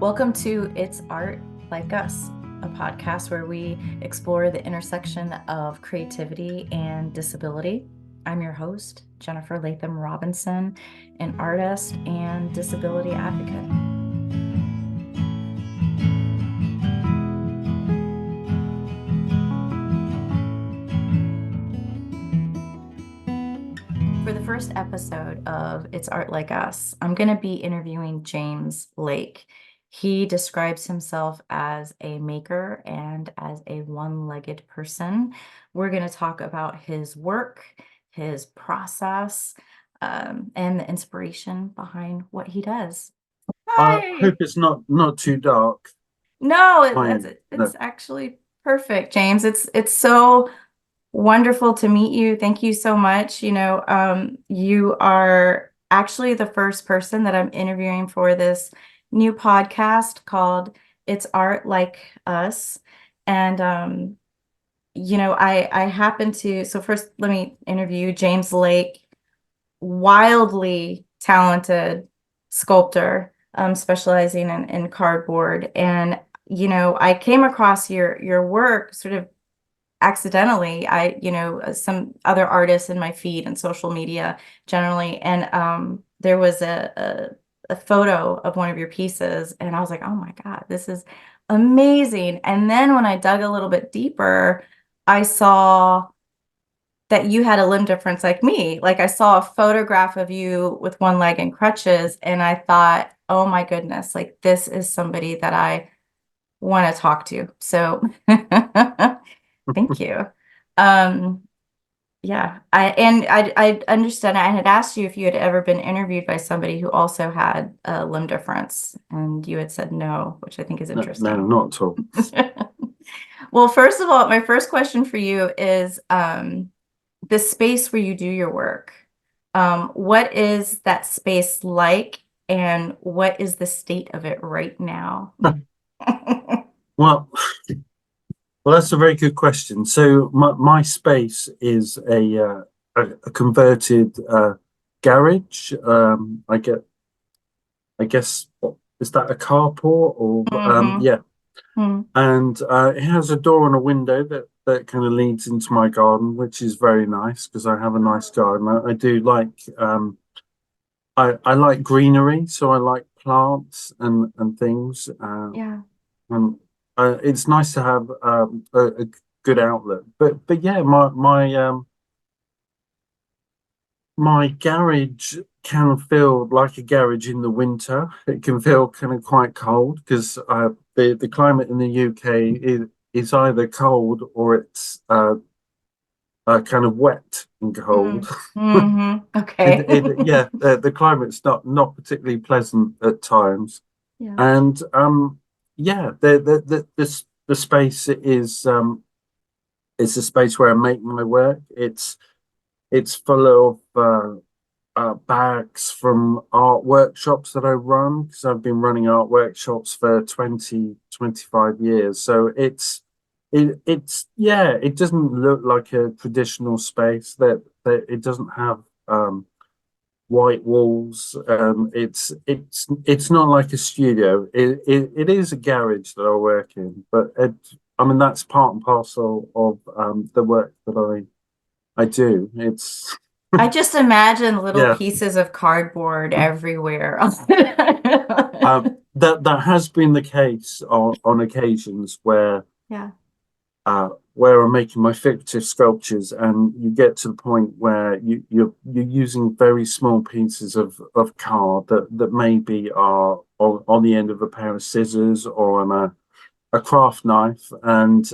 Welcome to It's Art Like Us, a podcast where we explore the intersection of creativity and disability. I'm your host, Jennifer Latham Robinson, an artist and disability advocate. For the first episode of It's Art Like Us, I'm going to be interviewing James Lake. He describes himself as a maker and as a one-legged person. We're going to talk about his work, his process, and the inspiration behind what he does. I hope Hi. it's not too dark. No, I it's no, actually perfect, James. It's so wonderful to meet you. Thank you so much. You are actually the first person that I'm interviewing for this new podcast called It's Art Like Us. And I happen to, so first let me interview James Lake, wildly talented sculptor, specializing in cardboard. And I came across your work sort of accidentally. Some other artists in my feed and social media generally, and there was a photo of one of your pieces, and I was like, oh my God, this is amazing. And then when I dug a little bit deeper, I saw that you had a limb difference like me. Like, I saw a photograph of you with one leg and crutches, and I thought, oh my goodness, like this is somebody that I want to talk to. So thank you. Um, yeah, I understand. I had asked you if you had ever been interviewed by somebody who also had a limb difference, and you had said no, which I think is no, interesting. not at all. Well, first of all, my first question for you is the space where you do your work. What is that space like, and what is the state of it right now? Well, well, that's a very good question. So my space is a converted garage. I guess is that a carport or Mm-hmm. yeah, and it has a door and a window that kind of leads into my garden, which is very nice because I have a nice garden. I do like I like greenery, so I like plants and things. Yeah. And it's nice to have a good outlet. But yeah, my garage can feel like a garage in the winter. It can feel kind of quite cold because the climate in the UK is either cold or it's kind of wet and cold. Mm-hmm. Okay. Yeah, the climate's not particularly pleasant at times, Yeah. and yeah, the space is the space where I make my work. It's full of bags from art workshops that I run because I've been running art workshops for 25 years. So it's yeah, it doesn't look like a traditional space that it doesn't have white walls. It's not like a studio. It is a garage that I work in, but I mean that's part and parcel of the work that I do. It's I just imagine little yeah. pieces of cardboard everywhere. That has been the case on occasions Yeah. where I'm making my figurative sculptures, and you get to the point where you're using very small pieces of card that maybe are on the end of a pair of scissors or on a craft knife, and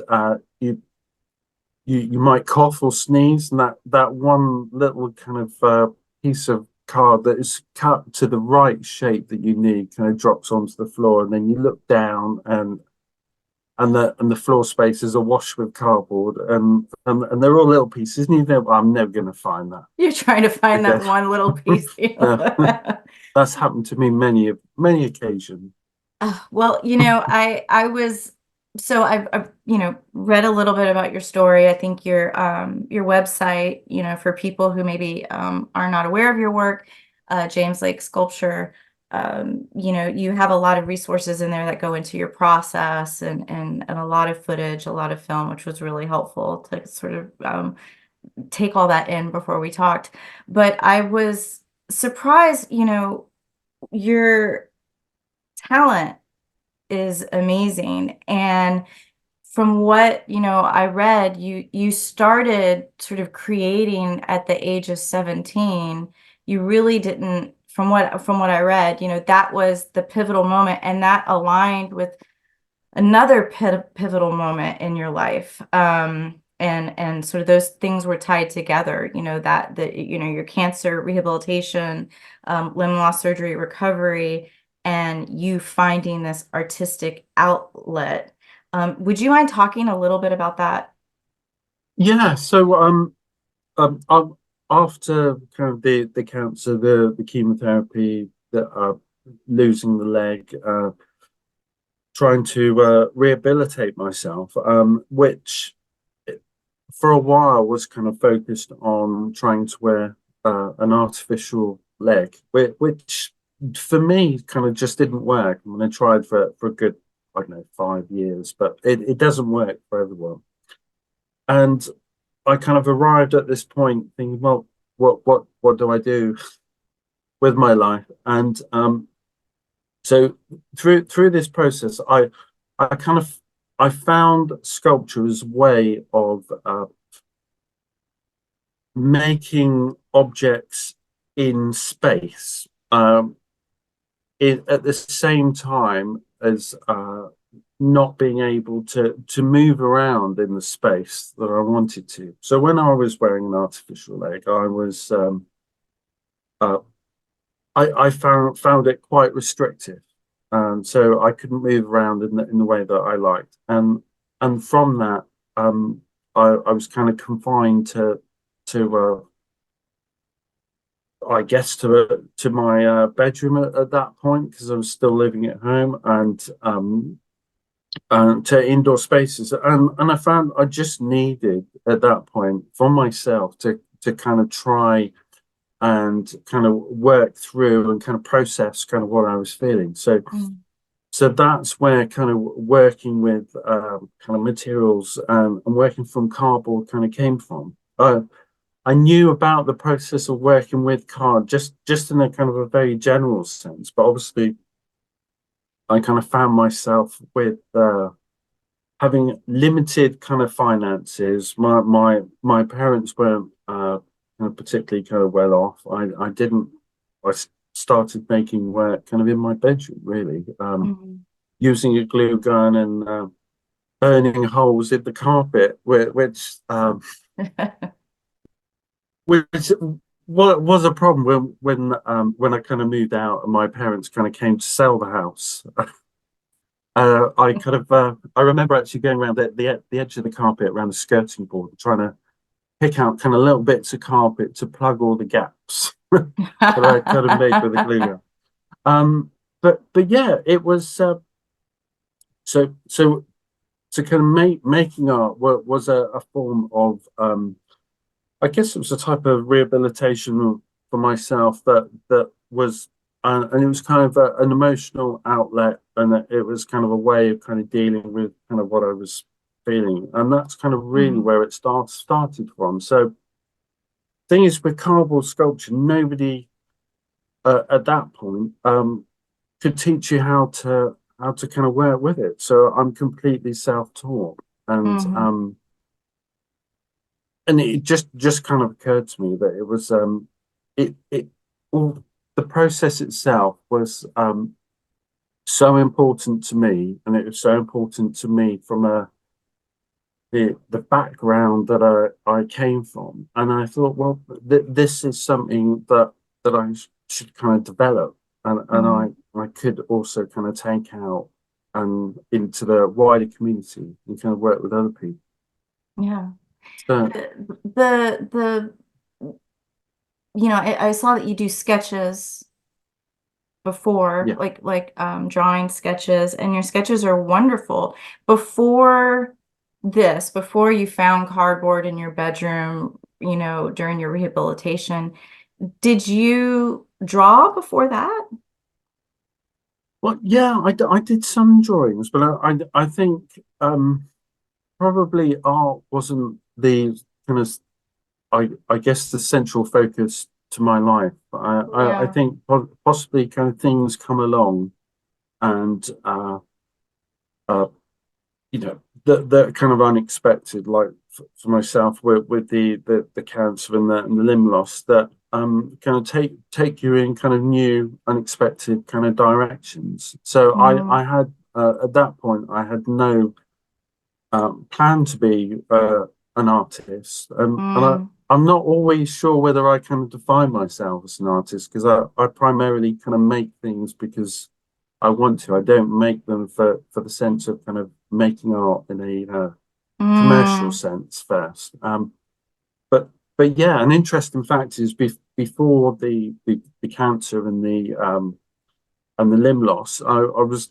you might cough or sneeze, and that one little kind of piece of card that is cut to the right shape that you need kind of drops onto the floor, and then you look down and the floor space is awash with cardboard, and they're all little pieces, and you think, well, I'm never going to find that You're trying to find that again. one little piece. Yeah, that's happened to me many occasions. Well, I was so I've read a little bit about your story. I think your website, for people who maybe are not aware of your work, James Lake Sculpture. you have a lot of resources in there that go into your process and a lot of footage, a lot of film, which was really helpful to sort of take all that in before we talked. But I was surprised, your talent is amazing. And from what, I read, you started sort of creating at the age of 17. You really didn't, from what I read, that was the pivotal moment, and that aligned with another pivotal moment in your life. And sort of those things were tied together, that your cancer rehabilitation, limb loss surgery recovery, and you finding this artistic outlet. Would you mind talking a little bit about that? Yeah, so after kind of the cancer, the chemotherapy, the losing the leg, trying to rehabilitate myself, which for a while was kind of focused on trying to wear an artificial leg, which for me kind of just didn't work. I mean, I tried for a good, I don't know, 5 years, but it doesn't work for everyone. And I kind of arrived at this point thinking, well, what do I do with my life? And so through this process, I kind of I found sculpture as a way of making objects in space, at the same time as not being able to move around in the space that I wanted to. So when I was wearing an artificial leg, uh, I found it quite restrictive, and so I couldn't move around in the way that I liked, and from that, I was kind of confined to I guess to my bedroom at that point because I was still living at home, and to indoor spaces, and I found I just needed at that point for myself to kind of try and kind of work through and kind of process kind of what I was feeling. Mm. So that's where kind of working with kind of materials and working from cardboard kind of came from. I knew about the process of working with card just in a kind of a very general sense, but obviously I kind of found myself with having limited kind of finances. My parents weren't kind of particularly kind of well off. I didn't. I started making work kind of in my bedroom, really, Mhm. using a glue gun and burning holes in the carpet, which was a problem when I kind of moved out and my parents kind of came to sell the house. I kind of I remember actually going around the edge of the carpet around the skirting board, trying to pick out kind of little bits of carpet to plug all the gaps that I kind of made with the glue gun. But yeah, it was so to kind of making art was a form of I guess it was a type of rehabilitation for myself that was and it was kind of an emotional outlet, and it was kind of a way of kind of dealing with kind of what I was feeling, and that's kind of really Mhm. where it started from. So thing is with cardboard sculpture, nobody at that point could teach you how to kind of work with it. So I'm completely self-taught, and Mhm. um and it just kind of occurred to me that it was it all the process itself was so important to me, and it was so important to me from the background that I came from, and I thought, well, this is something that I should kind of develop, and Mhm. I could also kind of take out and into the wider community and kind of work with other people. Yeah. So The I saw that you do sketches before, yeah. drawing sketches, and your sketches are wonderful. Before you found cardboard in your bedroom, during your rehabilitation, did you draw before that? Well, yeah, I did some drawings, but I think probably art wasn't the kind of I guess the central focus to my life. I Yeah. think possibly kind of things come along and uh, that kind of unexpected, like for myself with the cancer and the limb loss, that kind of take you in kind of new, unexpected kind of directions. So Mm, I had at that point I had no plan to be an artist, mm, I'm not always sure whether I kind of define myself as an artist because I primarily kind of make things because I want to. I don't make them for the sense of kind of making art in a commercial mm, sense first. But but yeah, an interesting fact is before the cancer and the limb loss, I was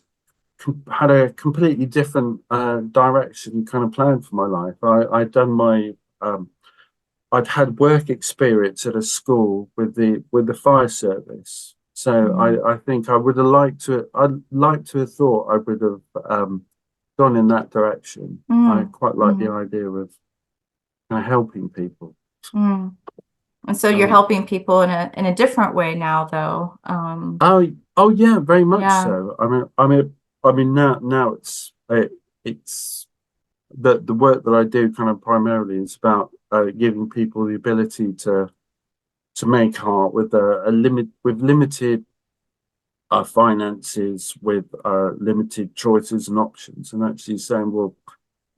had a completely different direction kind of plan for my life. I'd done my I'd had work experience at a school with the fire service. So mm, I think I would have liked to I'd like to have thought I would have gone in that direction. I mm, quite like the mm, idea of kind of helping people. mm. And so you're Um, helping people in a different way now, though. oh yeah, very much Yeah. so. I mean now it's the work that I do kind of primarily is about giving people the ability to make art with a limit with limited finances, with limited choices and options, and actually saying, well,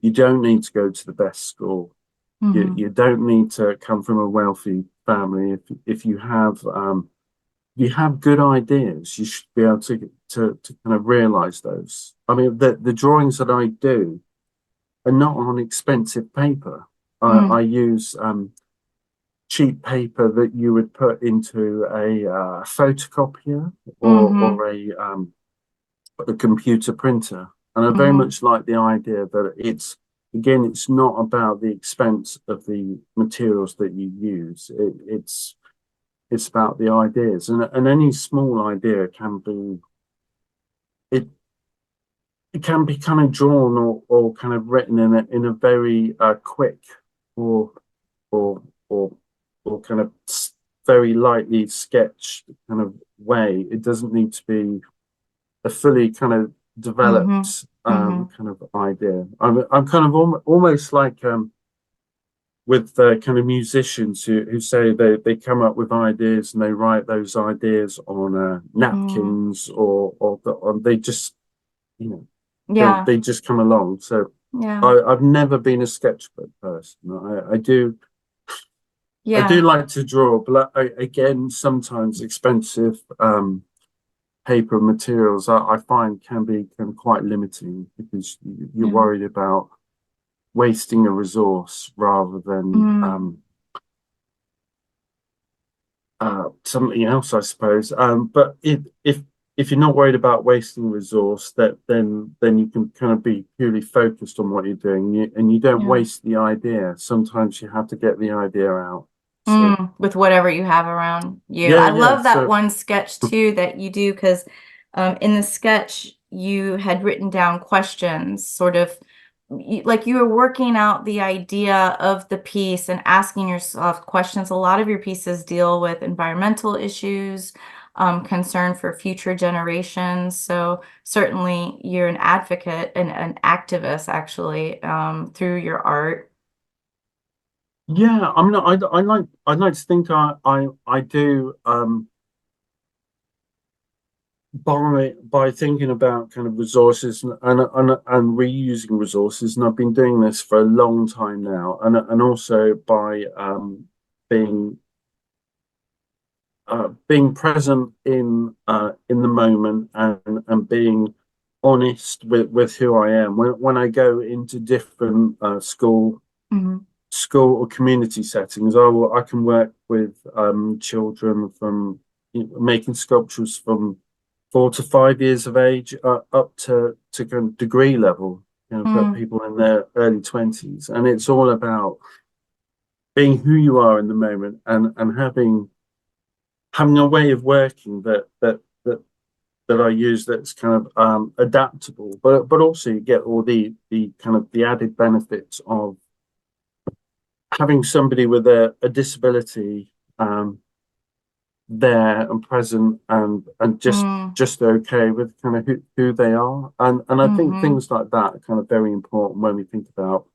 you don't need to go to the best school. Hmm. You don't need to come from a wealthy family. If you have good ideas, you should be able to kind of realize those. I mean, the drawings that I do are not on expensive paper. I Mm, use cheap paper that you would put into a photocopier hmm. or a computer printer. And I very Hmm. much like the idea that again, it's not about the expense of the materials that you use. It's about the ideas, and any small idea can be it it can be kind of drawn or kind of written in a very quick or or or or kind of very lightly sketched kind of way. It doesn't need to be a fully kind of Hmm. developed Hmm. kind of idea. I'm kind of almost like with kind of musicians who say they come up with ideas and they write those ideas on Hmm. napkins or they just you know Yeah. they just come along. So Yeah. I've never been a sketchbook person. I do Yeah. like to draw, but again, sometimes expensive paper materials I find can be quite limiting because you're Yeah. worried about wasting a resource rather than Mm, something else, I suppose. But if you're not worried about wasting a resource, then you can kind of be purely focused on what you're doing, and you don't yeah. waste the idea. Sometimes you have to get the idea out. So Mm, with whatever you have around you. yeah, I yeah. love that So one sketch too that you do because in the sketch you had written down questions, sort of like you were working out the idea of the piece and asking yourself questions. A lot of your pieces deal with environmental issues, concern for future generations. So certainly you're an advocate and an activist actually through your art. yeah, I mean, I like to think I do by thinking about kind of resources and reusing resources, and I've been doing this for a long time now, and also by being being present in the moment and being honest with who I am when I go into different Mhm. school or community settings. I can work with children from making sculptures from 4 to 5 years of age up to kind of degree level. Got Mm, people in their early 20s, and it's all about being who you are in the moment and having a way of working that that I use that's kind of adaptable, but also you get all the kind of the added benefits of having somebody with a disability there and present and Mm, just okay with kind of who they are. And I think mm-hmm. things like that are kind of very important when we think about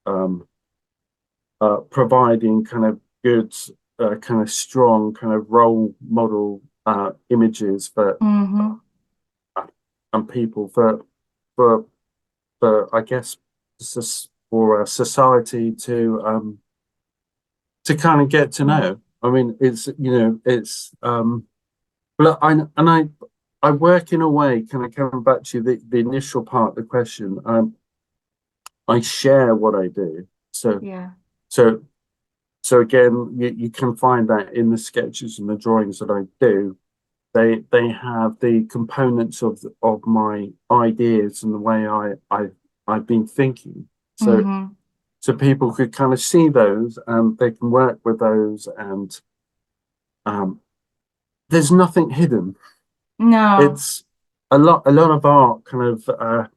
um providing kind of good kind of strong kind of role model images for Mm-hmm. uh, and people for for I guess for society to kind of get to Yeah. know. I mean, it's it's but I work in a way. Kind of coming back to the initial part of the question. I share what I do. So Yeah. so so again, you can find that in the sketches and the drawings that I do. They have the components of my ideas and the way I've been thinking. So Mm-hmm. so people could kind of see those and they can work with those and um, there's nothing hidden. No. It's a lot of art kind of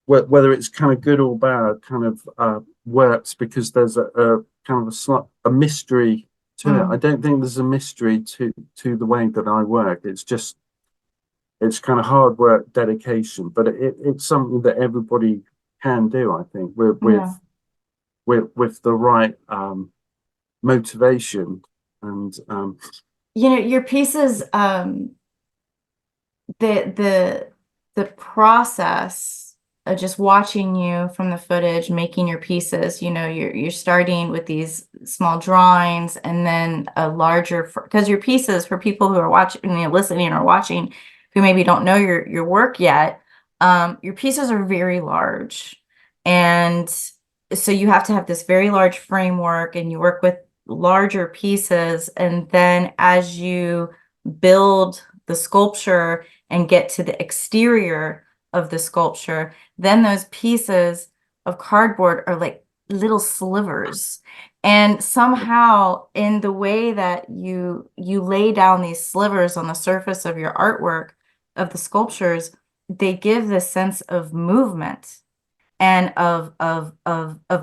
whether it's kind of good or bad kind of works because there's a kind of a mystery to it. I Mm. don't think there's a mystery to the way that I work. It's kind of hard work, dedication, but it's something that everybody can do, I think, Yeah. with the right motivation and Your pieces, the the process of just watching you from the footage making your pieces, you're starting with these small drawings and then a larger, because your pieces, for people who are watching, listening or watching, who maybe don't know your work yet, your pieces are very large, and so you have to have this very large framework and you work with larger pieces, and then as you build the sculpture and get to the exterior of the sculpture, then those pieces of cardboard are like little slivers. And somehow, in the way that you lay down these slivers on the surface of your artwork, of the sculptures, they give this sense of movement and of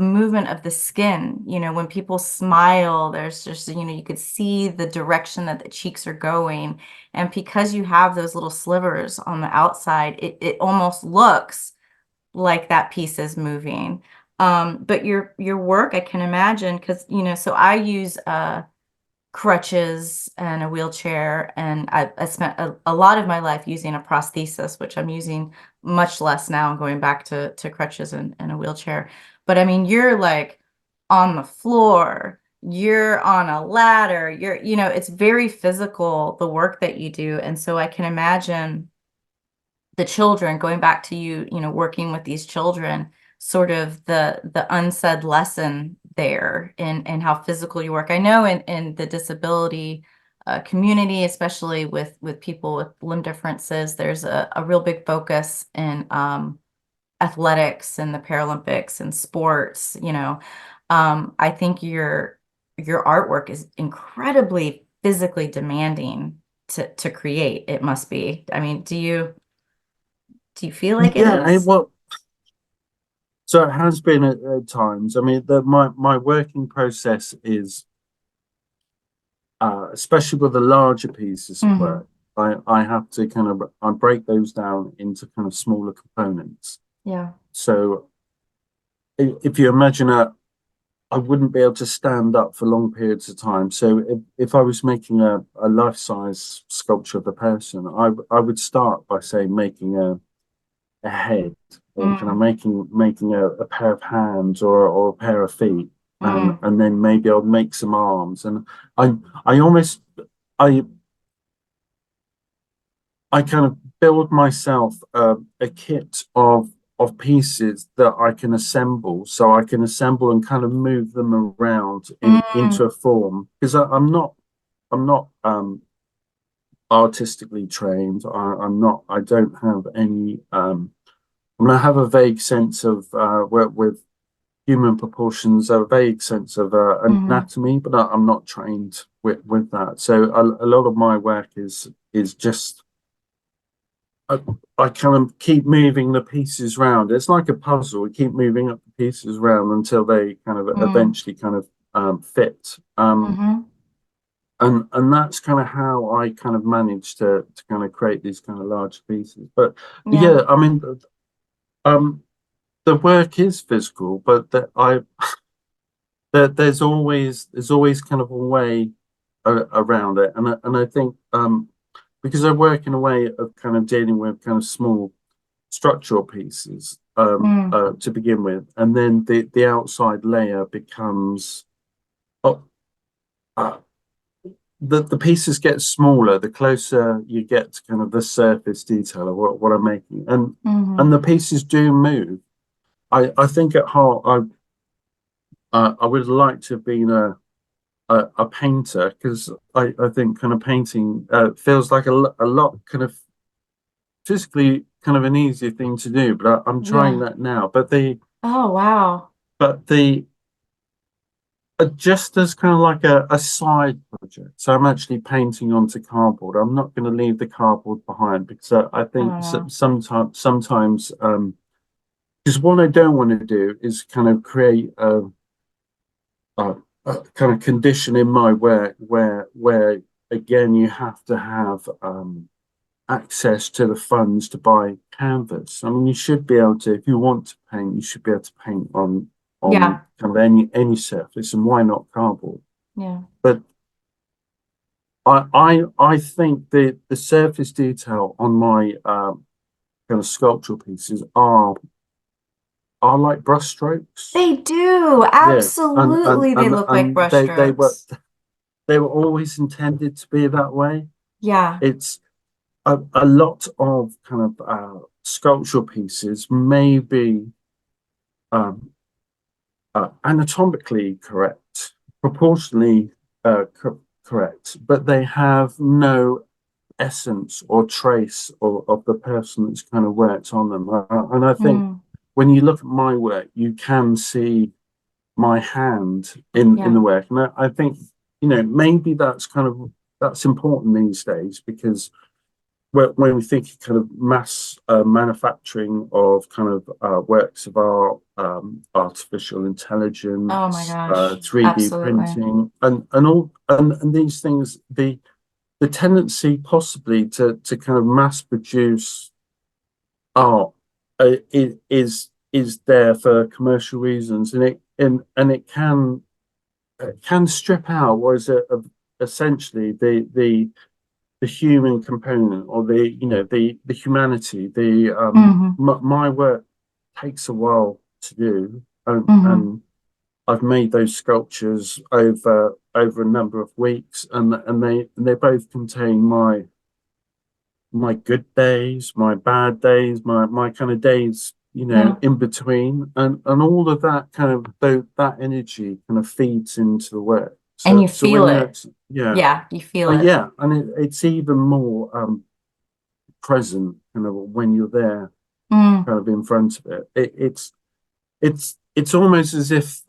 movement of the skin. When people smile, there's just, you could see the direction that the cheeks are going. And because you have those little slivers on the outside, it almost looks like that piece is moving. But your work, I can imagine, because so I use crutches and a wheelchair, and I spent a lot of my life using a prosthesis, which I'm using much less now, going back to crutches and a wheelchair. But I mean, you're like on the floor, you're on a ladder, it's very physical, the work that you do. And so I can imagine the children, going back to working with these children, sort of the unsaid lesson there in how physical you work. I know in the disability community, especially with people with limb differences, there's a real big focus in athletics and the Paralympics and sports. I think your artwork is incredibly physically demanding to create. It must be. I mean, do you feel like it yeah, is? well, so it has been at times. I mean, my working process is, especially with the larger pieces of Hmm. work, I have to kind of I break those down into kind of smaller components. Yeah. So if you imagine I wouldn't be able to stand up for long periods of time. So if I was making a life-size sculpture of a person, I would start by say making a head or kind of Mm, making a pair of hands or a pair of feet mm, and then maybe I'll make some arms and I I almost I I kind of build myself a kit of pieces that I can assemble so I can assemble and kind of move them around into mm, a form because I'm not artistically trained I don't have any I mean, I have a vague sense of with human proportions, a vague sense of mm, anatomy, but I'm not trained with that. So a lot of my work is just I, I kind of keep moving the pieces around. It's like a puzzle. We keep moving up the pieces around until they kind of Mm, eventually kind of fit. mm-hmm. And that's kind of how I kind of managed to kind of create these kind of large pieces. But Yeah. yeah, I mean, um, the work is physical, but there's always kind of a way around it, and I think because I work in a way of kind of dealing with kind of small structural pieces Mm, to begin with, and then the outside layer becomes oh, uh, the pieces get smaller the closer you get to kind of the surface detail of what I'm making, and mm-hmm. the pieces do move. I think at heart I would like to have been a painter because I think kind of painting feels like a lot kind of physically kind of an easier thing to do, but I'm trying Yeah. that now. But the just as kind of like a side project. So I'm actually painting onto cardboard. I'm not going to leave the cardboard behind because I think Oh, wow. sometimes because what I don't want to do is kind of create a kind of condition in my work where again you have to have access to the funds to buy canvas. I mean, you should be able to, if you want to paint, you should be able to paint on Yeah. kind of any surface, and why not cardboard? Yeah. But I think the surface detail on my kind of sculptural pieces are like brush strokes. They do. Yeah, and and Absolutely. They and look like and brush strokes. they were always intended to be that way. Yeah. It's a lot of kind of sculptural pieces may be um, anatomically correct, proportionally correct, but they have no essence or trace of the person that's kind of worked on them. And I think Mm, when you look at my work, you can see my hand in yeah. the work, and I think maybe that's important these days because when we think of kind of mass manufacturing of kind of works of art, artificial Oh my intelligence, gosh. 3D Absolutely. printing, and all and these things, the tendency possibly to kind of mass produce art is there for commercial reasons, and it can strip out what is essentially the human component or the humanity. Hmm. My work takes a while to do, Hmm. and I've made those sculptures over a number of weeks, and they both contain my good days, my bad days, my kind of days, Yeah. in between, and all of that kind of that energy kind of feeds into the work. And So you so feel when you're it. actually, yeah, Yeah, you feel it. yeah, and it's even more present kind of when you're there Mm, kind of in front of it. It's almost as if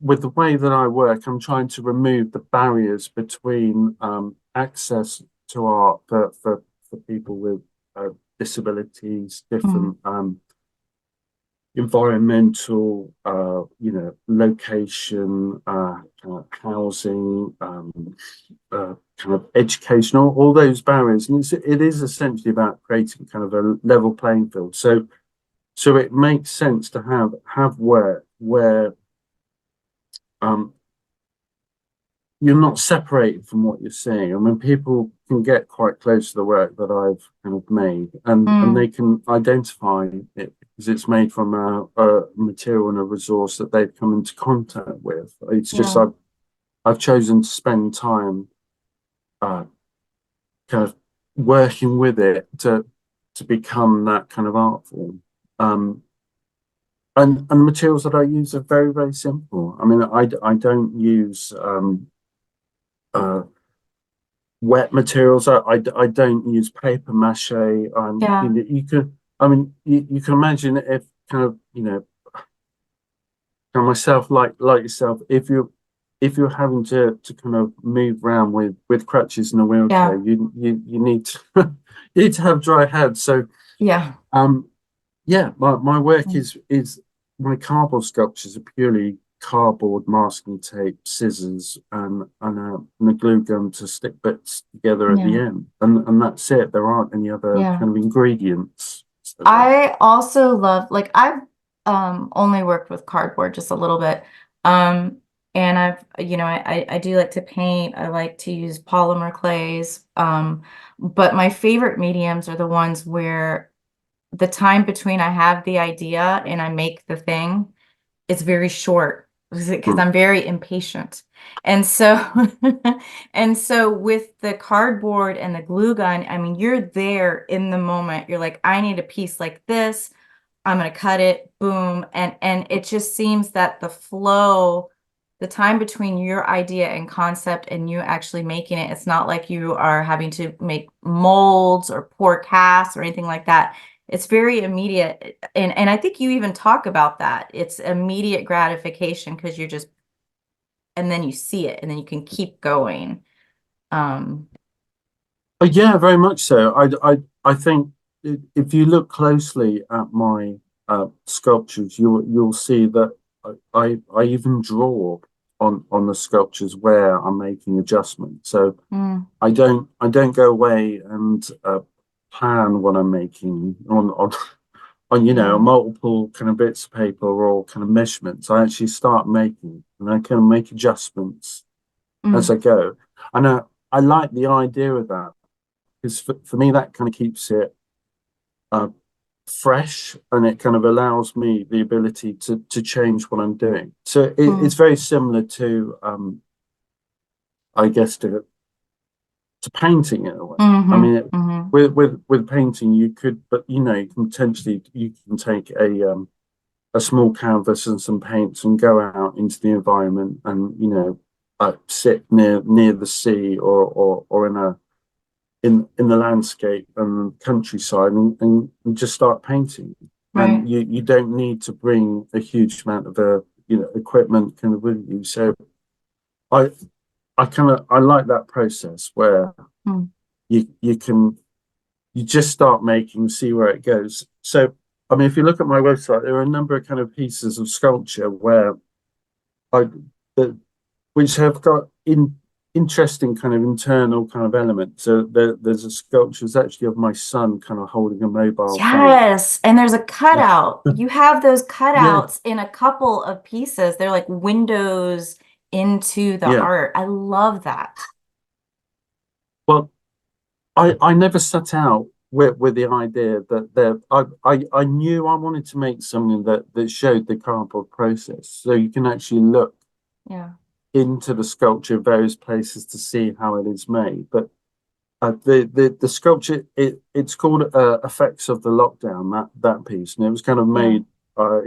with the way that I work, I'm trying to remove the barriers between access to art for people with disabilities, mm, different environmental, location, housing, kind of educational, all those barriers, and it is essentially about creating kind of a level playing field. So it makes sense to have work where um, you're not separated from what you're seeing. I mean, people can get quite close to the work that I've kind of made, and they mm. can identify it because it's made from a material and a resource that they've come into contact with. It's just Yeah. I've chosen to spend time uh, kind of working with it to become that kind of art form. Um, and the materials that I use are very, very simple. I mean, I don't use uh, wet materials. I don't use paper mache. Yeah. You could, I mean, you can imagine if kind of, kind of myself, like yourself, if you're having to kind of move around with crutches and a wheelchair, Yeah. you need to, need to have dry hands. So Yeah. um yeah, my work is my cardboard sculptures are purely cardboard, masking tape, scissors, and a glue gun to stick bits together at the Yeah. end, and that's it. There aren't any other Yeah. kind of ingredients. So, I also love, like, I've only worked with cardboard just a little bit. Um and I do like to paint. I like to use polymer clays. But my favorite mediums are the ones where the time between I have the idea and I make the thing is very short because mm. I'm very impatient. And so and so with the cardboard and the glue gun, I mean, you're there in the moment. You're like, I need a piece like this. I'm gonna cut it, boom. And it just seems that the flow, the time between your idea and concept and you actually making it, it's not like you are having to make molds or pour casts or anything like that. It's very immediate. And I think you even talk about that. It's immediate gratification because you're just, and then you see it and then you can keep going. Um, Yeah, very much so. I think if you look closely at my sculptures, you'll see that I even draw on the sculptures where I'm making adjustments. So mm, I don't go away and plan what I'm making on yeah. multiple kind of bits of paper or kind of measurements. I actually start making and I can make adjustments as Mm, I go. And I like the idea of that because for me that kind of keeps it uh, fresh and it kind of allows me the ability to change what I'm doing. So it's mm, very similar to I guess to painting in a way. I mm-hmm, mean, mm-hmm, with painting, you could, but you can potentially you can take a small canvas and some paints and go out into the environment and sit near the sea or in the landscape and countryside and just start painting. right. And you don't need to bring a huge amount of equipment kind of with you. So I I like that process where Mm, you just start making, see where it goes. So, I mean, if you look at my website, there are a number of kind of pieces of sculpture where I, that, which have got interesting kind of internal kind of elements. So there's a sculpture that's actually of my son kind of holding a mobile phone. yes. And there's a cutout. You have those Yeah, cutouts in a couple of pieces. They're like windows into the yeah. art. I love that. Well, I never set out with the idea that I knew I wanted to make something that showed the cardboard process. So you can actually look Yeah. into the sculpture in various places to see how it is made. But the sculpture it's called Effects of the Lockdown, that piece, and it was kind of Yeah. made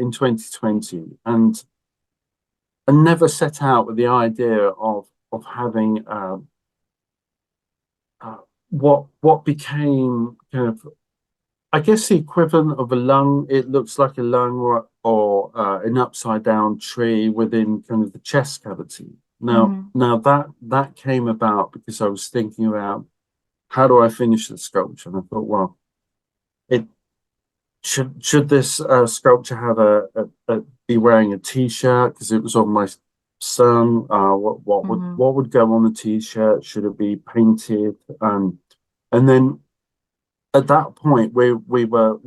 in 2020, and never set out with the idea of having uh, what became kind of I guess the equivalent of a lung. It looks like a lung or an upside down tree within kind of the chest cavity. Now, Hmm. now that came about because I was thinking about how do I finish the sculpture, and I thought, well, it should this sculpture have be wearing a t-shirt because it was on my son. Hmm. What would go on the t-shirt? Should it be painted? And then at that point we were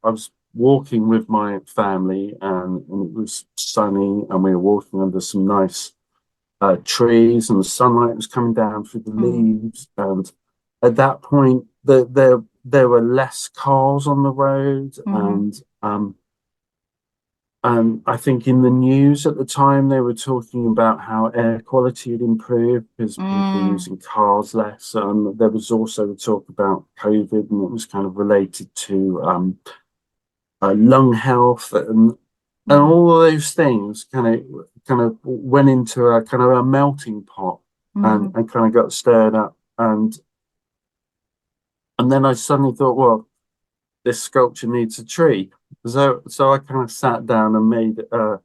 I was walking with my family and it was sunny and we were walking under some nice trees and the sunlight was coming down through the Hmm. leaves and at that point there were less cars on the road Hmm. and I think in the news at the time they were talking about how air quality had improved because people were Mm. using cars less. There was also talk about COVID, and it was kind of related to lung health and Mm. all of those things kind of went into a kind of a melting pot Hmm. and kind of got stirred up. And then I suddenly thought, well, this sculpture needs a tree. So I kind of sat down and made a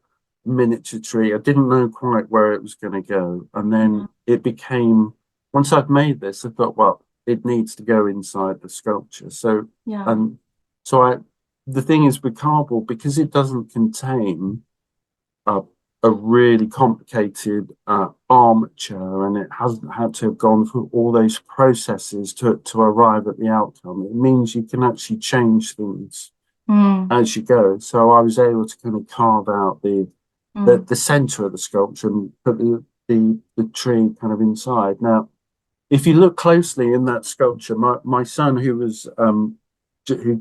miniature tree. I didn't know quite where it was going to go. And then Hmm. it became, once I'd made this, I thought, well, it needs to go inside the sculpture. So Yeah. and so I the thing is with cardboard, because it doesn't contain a a really complicated armature, and it hasn't had to have gone through all those processes to arrive at the outcome. It means you can actually change things Mm, as you go. So I was able to kind of carve out mm, the center of the sculpture and put the tree kind of inside. Now, if you look closely in that sculpture, my son, who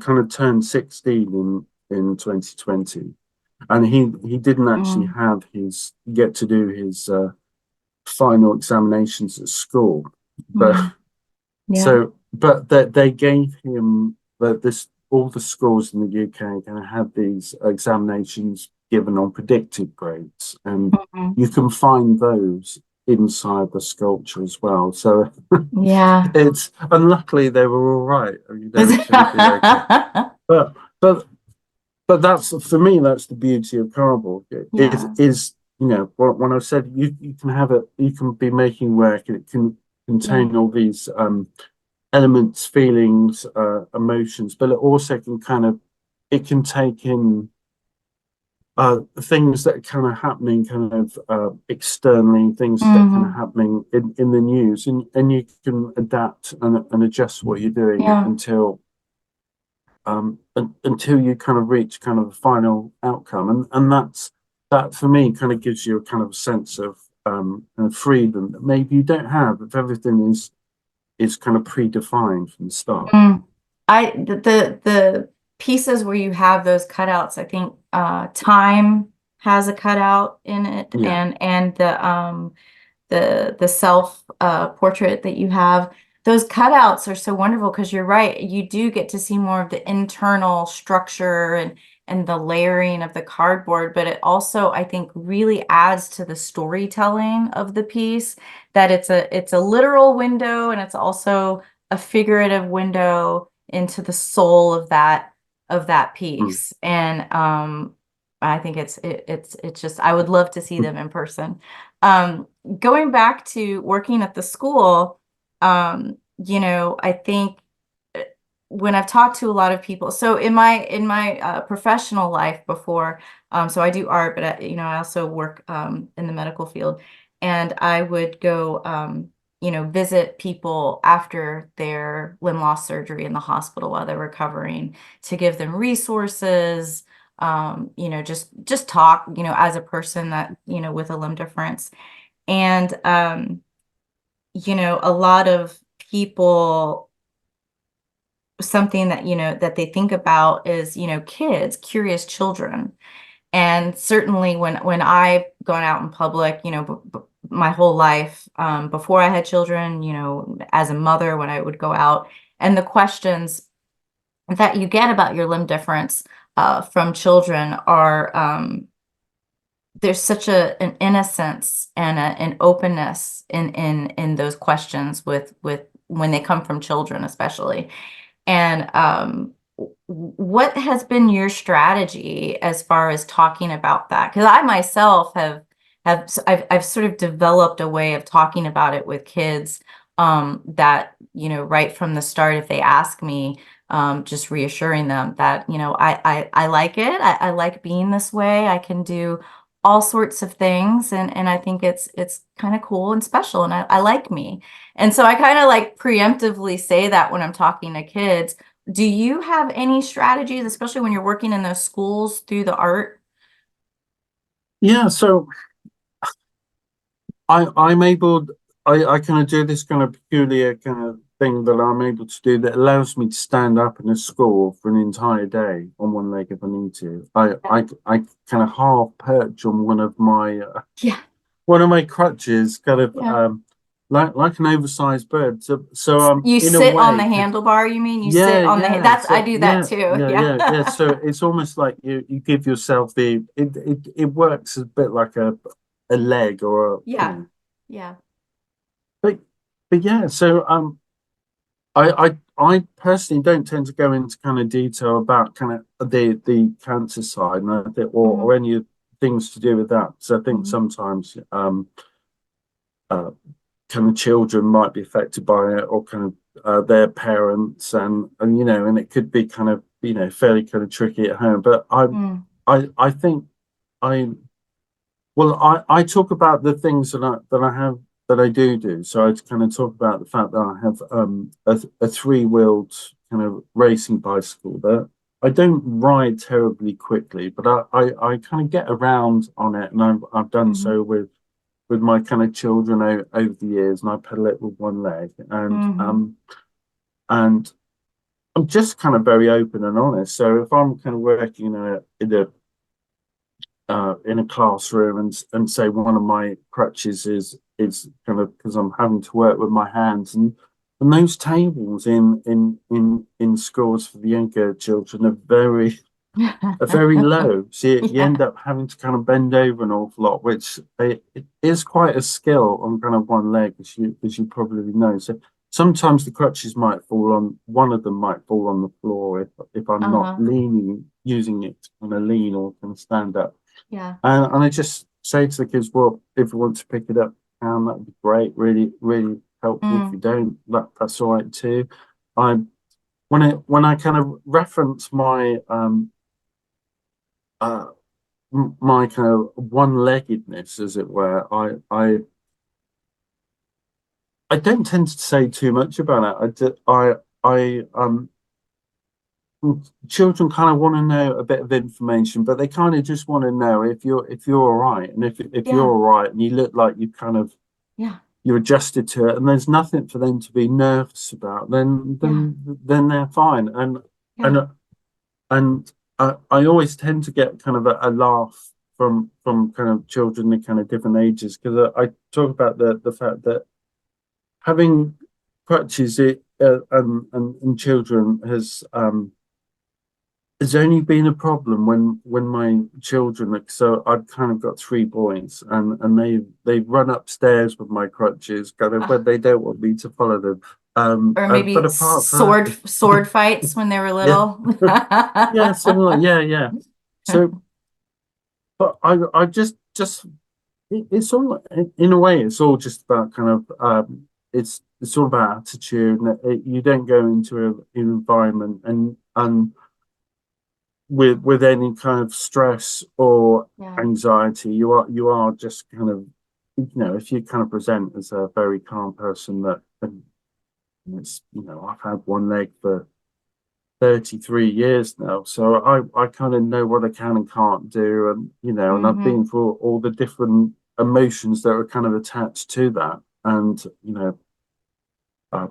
kind of turned 16 in 2020, and he didn't actually mm, get to do his final examinations at school, but mm. Yeah. but that they gave him this all the schools in the UK kind of had these examinations given on predicted grades, and Mhm. you can find those inside the sculpture as well. So Yeah. it's unluckily they were all right. They did okay. But but but that's for me. That's the beauty of cardboard. Yeah. When I said you can have it, you can be making work, and it can Yeah. contain all these elements, feelings, emotions, but it also can it can take in things that are kind of happening externally, things that are kind of Hmm. happening in the news, and you can adapt and adjust what you're doing Yeah. until you kind of reach kind of a final outcome, and that for me kind of gives you a kind of sense of freedom that maybe you don't have if everything is kind of predefined from the start. Mm. The pieces where you have those cutouts, I think time has a cutout in it, Yeah. and the self portrait that you have. Those cutouts are so wonderful because you're right. You do get to see more of the internal structure and the layering of the cardboard, but it also, I think, really adds to the storytelling of the piece, that it's a literal window and it's also a figurative window into the soul of that Mm. piece. And I think it's just I would love to see them in person. Um, Going back to working at the school, I think when I've talked to a lot of people, so in my professional life before, so I do art, but I also work in the medical field, and I would go, visit people after their limb loss surgery in the hospital while they're recovering to give them resources, just talk, as a person that, with a limb difference. And, a lot of people, something that, that they think about is, kids, curious children. And certainly when I've gone out in public, my whole life, before I had children, as a mother, when I would go out, and the questions that you get about your limb difference, from children are, there's such an innocence and an openness in those questions with when they come from children, especially. And what has been your strategy as far as talking about that? Because I myself I've sort of developed a way of talking about it with kids, that, right from the start, if they ask me, just reassuring them that, I like it. I like being this way. I can do all sorts of things, and I think it's kind of cool and special, and I like me. And so I kind of like preemptively say that when I'm talking to kids. Do you have any strategies, especially when you're working in those schools through the art? Yeah, so I'm able I kind of do this kind of peculiar kind of thing that I'm able to do that allows me to stand up in a school for an entire day on one leg if I need to. I kind of half perch on Yeah, one of my crutches, kind of yeah. like an oversized bird. So You in a sit on the way, handlebar, you mean? You yeah, sit on yeah. that's I So do that yeah, too. yeah, Yeah. yeah, yeah. So it's almost like you give yourself it works a bit like a leg or Yeah. Yeah. but but yeah. So I personally don't tend to go into kind of detail about kind of the cancer side, and I think, Hmm. or any things to do with that. So I think Hmm. sometimes uh kind of children might be affected by it, or kind of their parents, and and it could be kind of fairly kind of tricky at home. But Mm, I think I well, I talk about the things that I have that I do. So I kind of talk about the fact that I have a three-wheeled kind of racing bicycle that I don't ride terribly quickly, but I kind of get around on it, and I've done hmm so with my kind of children over the years, and I pedal it with one leg, hmm and I'm just kind of very open and honest. So if I'm kind of working in a classroom, and say one of my crutches is kind of because I'm having to work with my hands, and those tables in schools for the younger children are very low. So you Yeah. end up having to kind of bend over an awful lot, which it is quite a skill on kind of one leg, as you probably know. So sometimes the crutches might fall on one of them might fall on the floor if I'm not Uh-huh. using it to kind of lean or kind of stand up. Yeah. And I just say to the kids, well, if you want to pick it up, that'd be great. Really, really helpful. If you Mm. don't, that's all right too. I when I kind of reference uh my kind of one-leggedness, as it were, I don't tend to say too much about it. I children kind of want to know a bit of information, but they kind of just want to know if you're all right, and if you're Yeah. all right, and you look like you kind of Yeah. you're adjusted to it, and there's nothing for them to be nervous about, then Yeah. they're fine. Yeah. And I always tend to get kind of a laugh from kind of children in kind of different ages, because I talk about the fact that having crutches and children has only been a problem when my children, like, so I've kind of got three boys, and they run upstairs with my crutches kind of when Ugh. they don't want me to follow them. Or But maybe apart from sword fights when they were yeah, little. yeah, similar, yeah. So, but I just it's all in a way, it's all just about kind of it's all about attitude, and you don't go into an environment and with any kind of stress or Yeah. anxiety. You are just kind of, if you kind of present as a very calm person, that and it's, I've had one leg for 33 years now, so I kind of know what I can and can't do, and I've been hmm through all the different emotions that are kind of attached to that. And uh,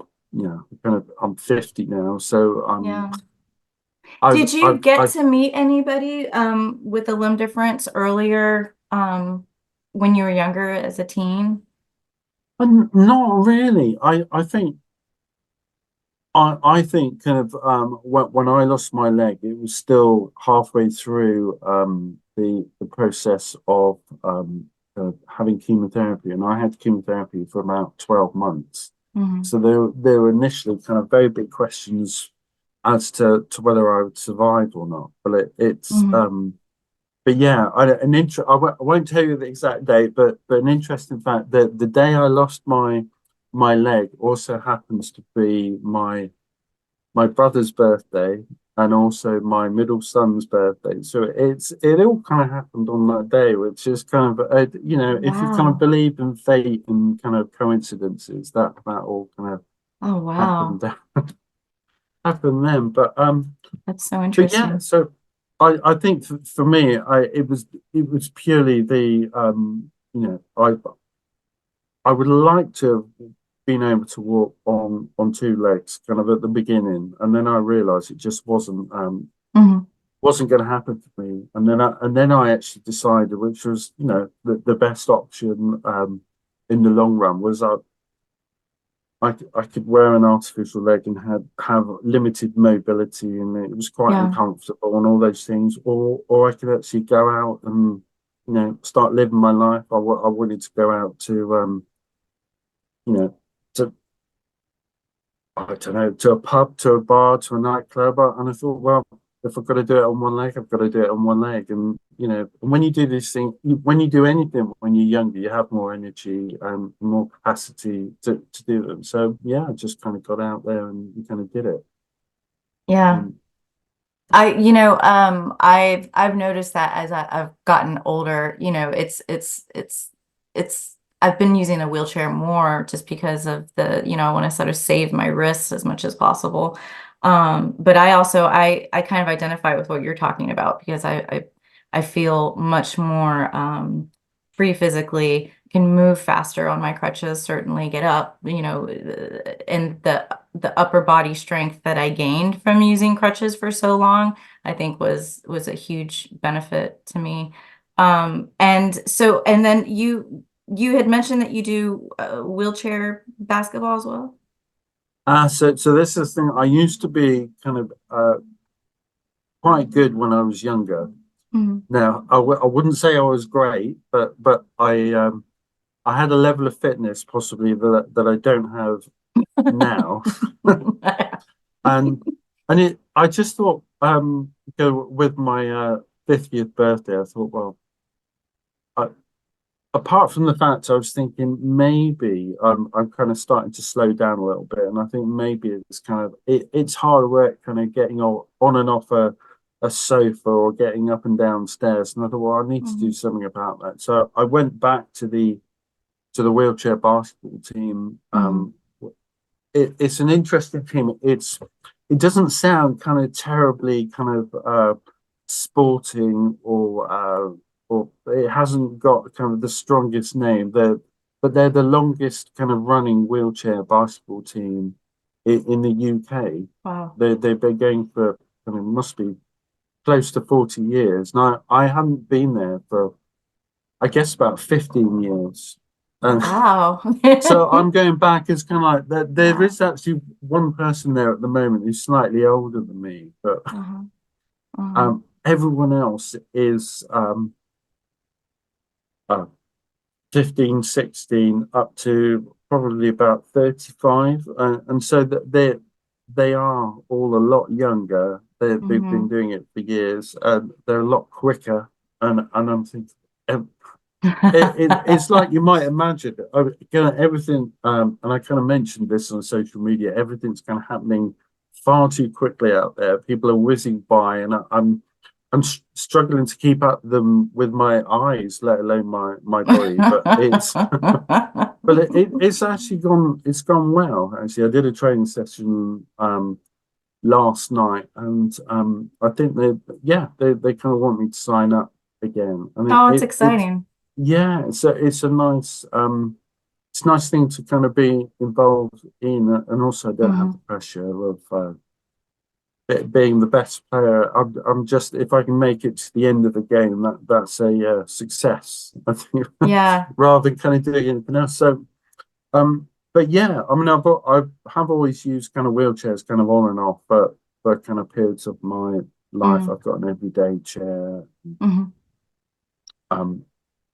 I'm 50 now, so Yeah. I've Did you I've get I've to meet anybody with a limb difference earlier when you were younger as a teen? not really. I think kind of when I lost my leg, it was still halfway through the process of having chemotherapy, and I had chemotherapy for about 12 months. hmm So there were initially kind of very big questions as to whether I would survive or not. But it's hmm but yeah, I won't tell you the exact date, but an interesting fact that the day I lost my leg also happens to be my brother's birthday, and also my middle son's birthday. So it all kind of happened on that day, which is kind of if you kind of Wow. believe in fate and kind of coincidences, that all kind of Oh, wow. happened happened then. That's so But yeah, interesting. so I think for me, it was purely the I would like to have been able to walk on two legs kind of at the beginning, and then I realized it just hmm wasn't going to happen for me. And then I actually decided, which was the best option in the long run, was I could wear an artificial leg and have limited mobility, and it was quite Yeah. uncomfortable and all those things. Or I could actually go out and start living my life. I wanted to go out to you know to I don't know, to a pub, to a bar, to a nightclub, and I thought, well, if I've got to do it on one leg, I've got to do it on one leg. And when you do these things, when you do anything when you're younger, you have more energy and more capacity to do them. So yeah, I just kind of got out there and kind of did it. Yeah. And I've noticed that as I've gotten older, I've been using a wheelchair more just because of I want to sort of save my wrists as much as possible. But I kind of identify with what you're talking about because I feel much more free physically, can move faster on my crutches, certainly get up, and the upper body strength that I gained from using crutches for so long, I think was a huge benefit to me. And then you had mentioned that you do wheelchair basketball as well. so this is the thing. I used to be kind of quite good when I was younger. Mhm. Now, I wouldn't say I was great, but I had a level of fitness possibly that I don't have now. And I just thought, with my 50th birthday, I thought, well, I, apart from the fact I was thinking maybe I'm kind of starting to slow down a little bit, and I think maybe it's kind of it's hard work kind of getting on and off a sofa or getting up and down stairs. And I thought, well, I need to do Mhm. something about that. So I went back to the wheelchair basketball team. Mhm. It's an interesting team. It doesn't sound kind of terribly kind of sporting or it hasn't got kind of the strongest name. They're the longest kind of running wheelchair basketball team in the UK. Wow. They've been going for, I mean, must be close to 40 years. Now I haven't been there for, I guess, about 15 years. And Wow. so I'm going back as kind of like there Wow. is actually one person there at the moment who's slightly older than me, but Uh-huh. Uh-huh. everyone else is uh, 15, 16, up to probably about 35. And so that they are all a lot younger. They've been Mhm. doing it for years, and they're a lot quicker. And I'm thinking, it's like you might imagine everything, and I kind of mentioned this on social media. Everything's kind of happening far too quickly out there. People are whizzing by, and I'm struggling to keep up them with my eyes, let alone my body. But it's actually gone well. Actually, I did a training session last night, and I think they kind of want me to sign up again, and Oh, it's exciting. yeah, it's a nice it's a nice thing to kind of be involved in, and also I don't have the Mhm. pressure of being the best player. I'm just, if I can make it to the end of the game, that's a success, I think, Yeah. rather than kind of doing anything else. So but yeah, I mean, I have always used kind of wheelchairs kind of on and off, but for kind of periods of my life, Mhm. I've got an everyday chair. Mhm. Um,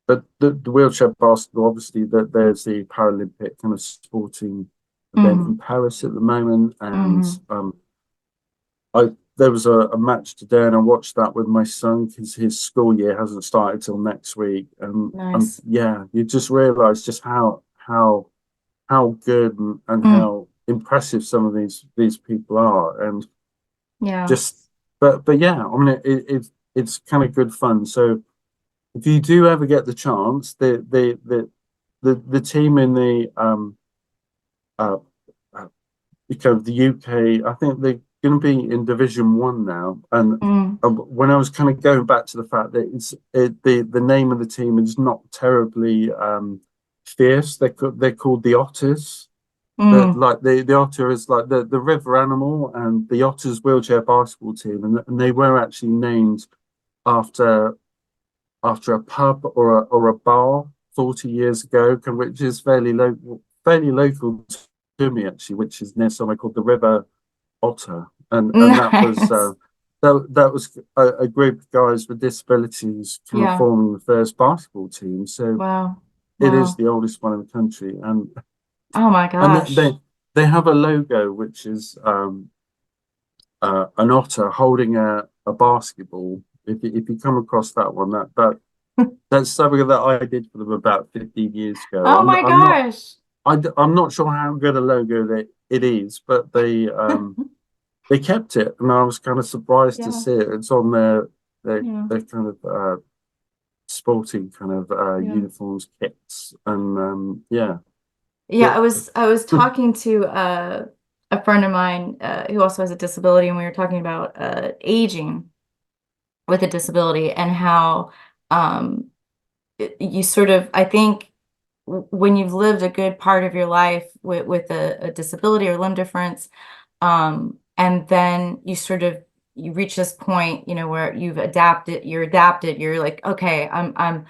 but the wheelchair basketball, obviously, that there's the Paralympic kind of sporting event in Mhm. Paris at the moment, and Mhm. I there was a match today, and I watched that with my son because his school year hasn't started till next week, and Nice. yeah, you just realise just how good and Mm. how impressive some of these people are, and Yeah. just but yeah, I mean it's kind of good fun. So if you do ever get the chance, the team in the uh, uh because the UK, I think they're going to be in Division One now, and Mm. when I was kind of going back to the fact that the name of the team is not terribly fierce. They're called the Otters. That Mm. like the otter is like the river animal, and the Otters wheelchair basketball team, and they were actually named after a pub or a bar 40 years ago, which is fairly local to me actually, which is near somewhere called the River Otter, and Nice. that was a group of guys with disabilities kind of Yeah. forming the first basketball team. So Wow. it is Wow. the oldest one in the country, Oh my and gosh. they have a logo which is an otter holding a basketball. If you come across that one, that's something that I did for them about 15 years ago. Oh my gosh. I'm not sure how good a logo it is, but they kept it, and I was kind of surprised to Yeah, see it. It's on yeah, their kind of sporting kind of yeah. uniforms, kits, and yeah, Yeah, but I was talking to a friend of mine who also has a disability, and we were talking about aging with a disability and how um, you sort of, I think, when you've lived a good part of your life with a disability or limb difference, and then you sort of you reach this point, you know, where you're adapted, you're like, okay, I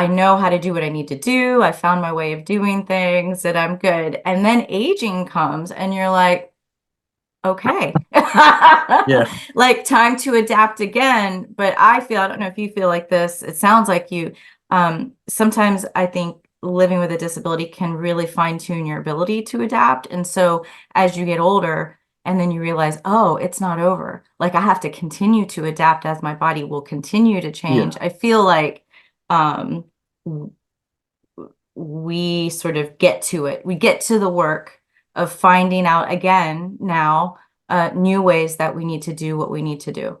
know how to do what I need to do. I found my way of doing things and I'm good. And then aging comes and you're like, okay, yeah, like time to adapt again. But I don't know if you feel like this. It sounds like you, sometimes I think living with a disability can really fine tune your ability to adapt. And so as you get older, and then you realize, oh, it's not over. Like I have to continue to adapt as my body will continue to change. yeah, I feel like um, we sort of get to it. We get to the work of finding out again now new ways that we need to do what we need to do,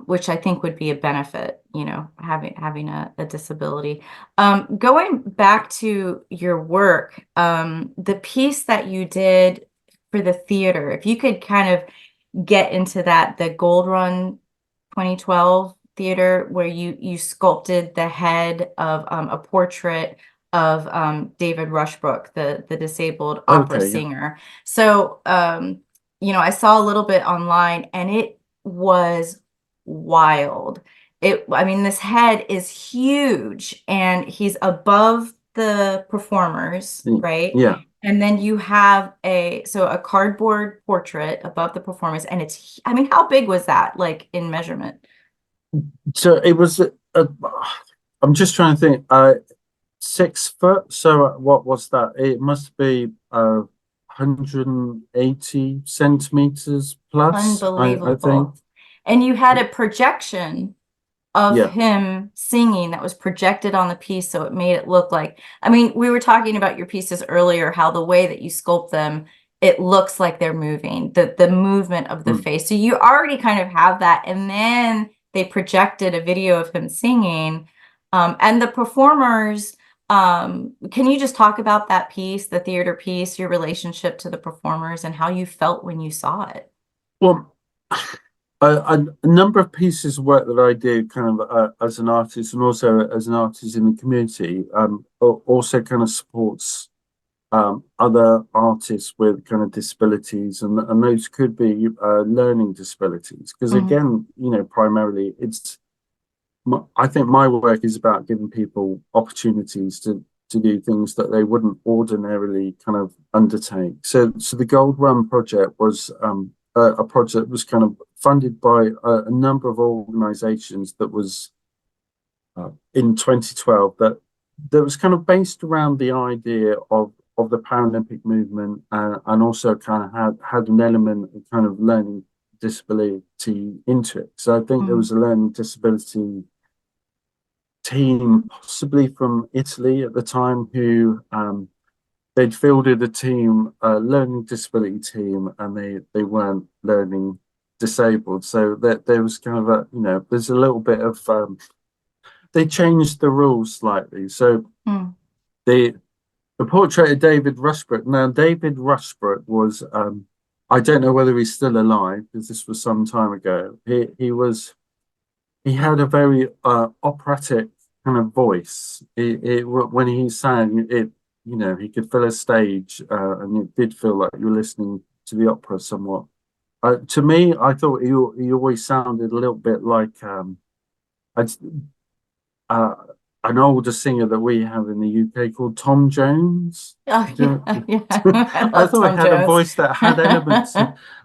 which I think would be a benefit, you know, having a disability. Going back to your work, the piece that you did for the theater, if you could kind of get into that, the Gold Run 2012 theater where you sculpted the head of a portrait of David Rushbrook, the disabled opera okay, yeah. singer. So you know, I saw a little bit online and it was wild. I mean, this head is huge and he's above the performers, right? Yeah. And then you have a cardboard portrait above the performance, and I mean, how big was that, like in measurement? So it was. I'm just trying to think. 6 foot. So what was that? It must be 180 centimeters plus. I think. Unbelievable. And you had a projection of Yeah. him singing that was projected on the piece, so it made it look like, I mean, we were talking about your pieces earlier, how the way that you sculpt them, it looks like they're moving, the movement of the Mm. face. So you already kind of have that. And then they projected a video of him singing. And the performers, can you just talk about that piece, the theater piece, your relationship to the performers and how you felt when you saw it? Well, a number of pieces of work that I did kind of as an artist and also as an artist in the community also kind of supports other artists with kind of disabilities, and those could be learning disabilities. Because Mhm. again, you know, primarily I think my work is about giving people opportunities to do things that they wouldn't ordinarily kind of undertake. So the Gold Run project was a project that was kind of funded by a number of organisations that was in 2012 that was kind of based around the idea of the Paralympic movement and also kind of had an element of kind of learning disability into it. So I think there Mhm. was a learning disability team, possibly from Italy at the time, who they'd fielded a team, a learning disability team, and they weren't learning disabled. So that there was kind of a, you know, there's a little bit of they changed the rules slightly. So Mm. the the portrait of David Rushbrook. Now David Rushbrook was I don't know whether he's still alive because this was some time ago. He had a very operatic kind of voice. When he sang, it, you know, he could fill a stage, and it did feel like you were listening to the opera somewhat. To me, I thought he always sounded a little bit like I'd, uh, an older singer that we have in the UK called Tom Jones. Oh yeah, yeah. I I love thought he Tom had a Jones. voice that had elements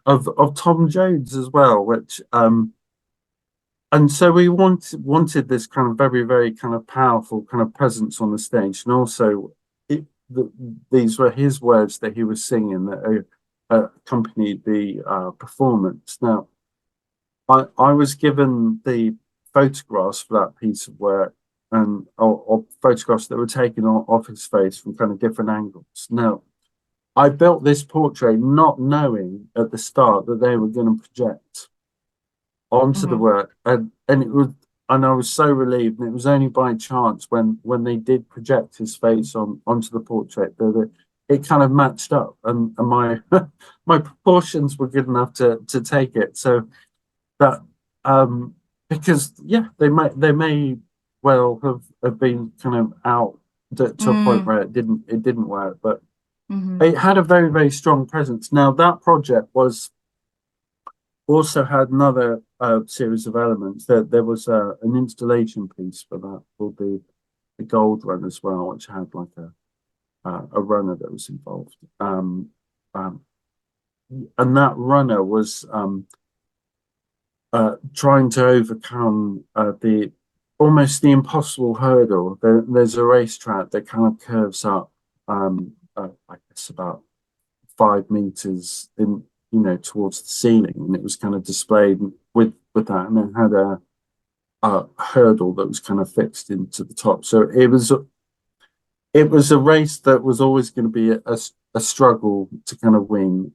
of Tom Jones as well, which and so we wanted this kind of very, very kind of powerful kind of presence on the stage, and also it, the, these were his words that he was singing that accompanied the performance. Now, I was given the photographs for that piece of work, and or photographs that were taken of his face from kind of different angles. Now, I built this portrait not knowing at the start that they were going to project onto the Mm-hmm. work, and it was, and I was so relieved. And it was only by chance when they did project his face onto the portrait that it kind of matched up, and my my proportions were good enough to take it. So that because yeah, they may well have been kind of out to a point Mm-hmm. where it didn't work, but it had a very, very strong presence. Now that project was also had another series of elements. There was an installation piece for that called the Gold Run as well, which had like a runner that was involved. Um, and that runner was trying to overcome the almost the impossible hurdle. There's a racetrack that kind of curves up, I guess about 5 meters in, towards the ceiling, and it was kind of displayed with that, and it had a hurdle that was kind of fixed into the top. So it was a race that was always going to be a struggle to kind of win.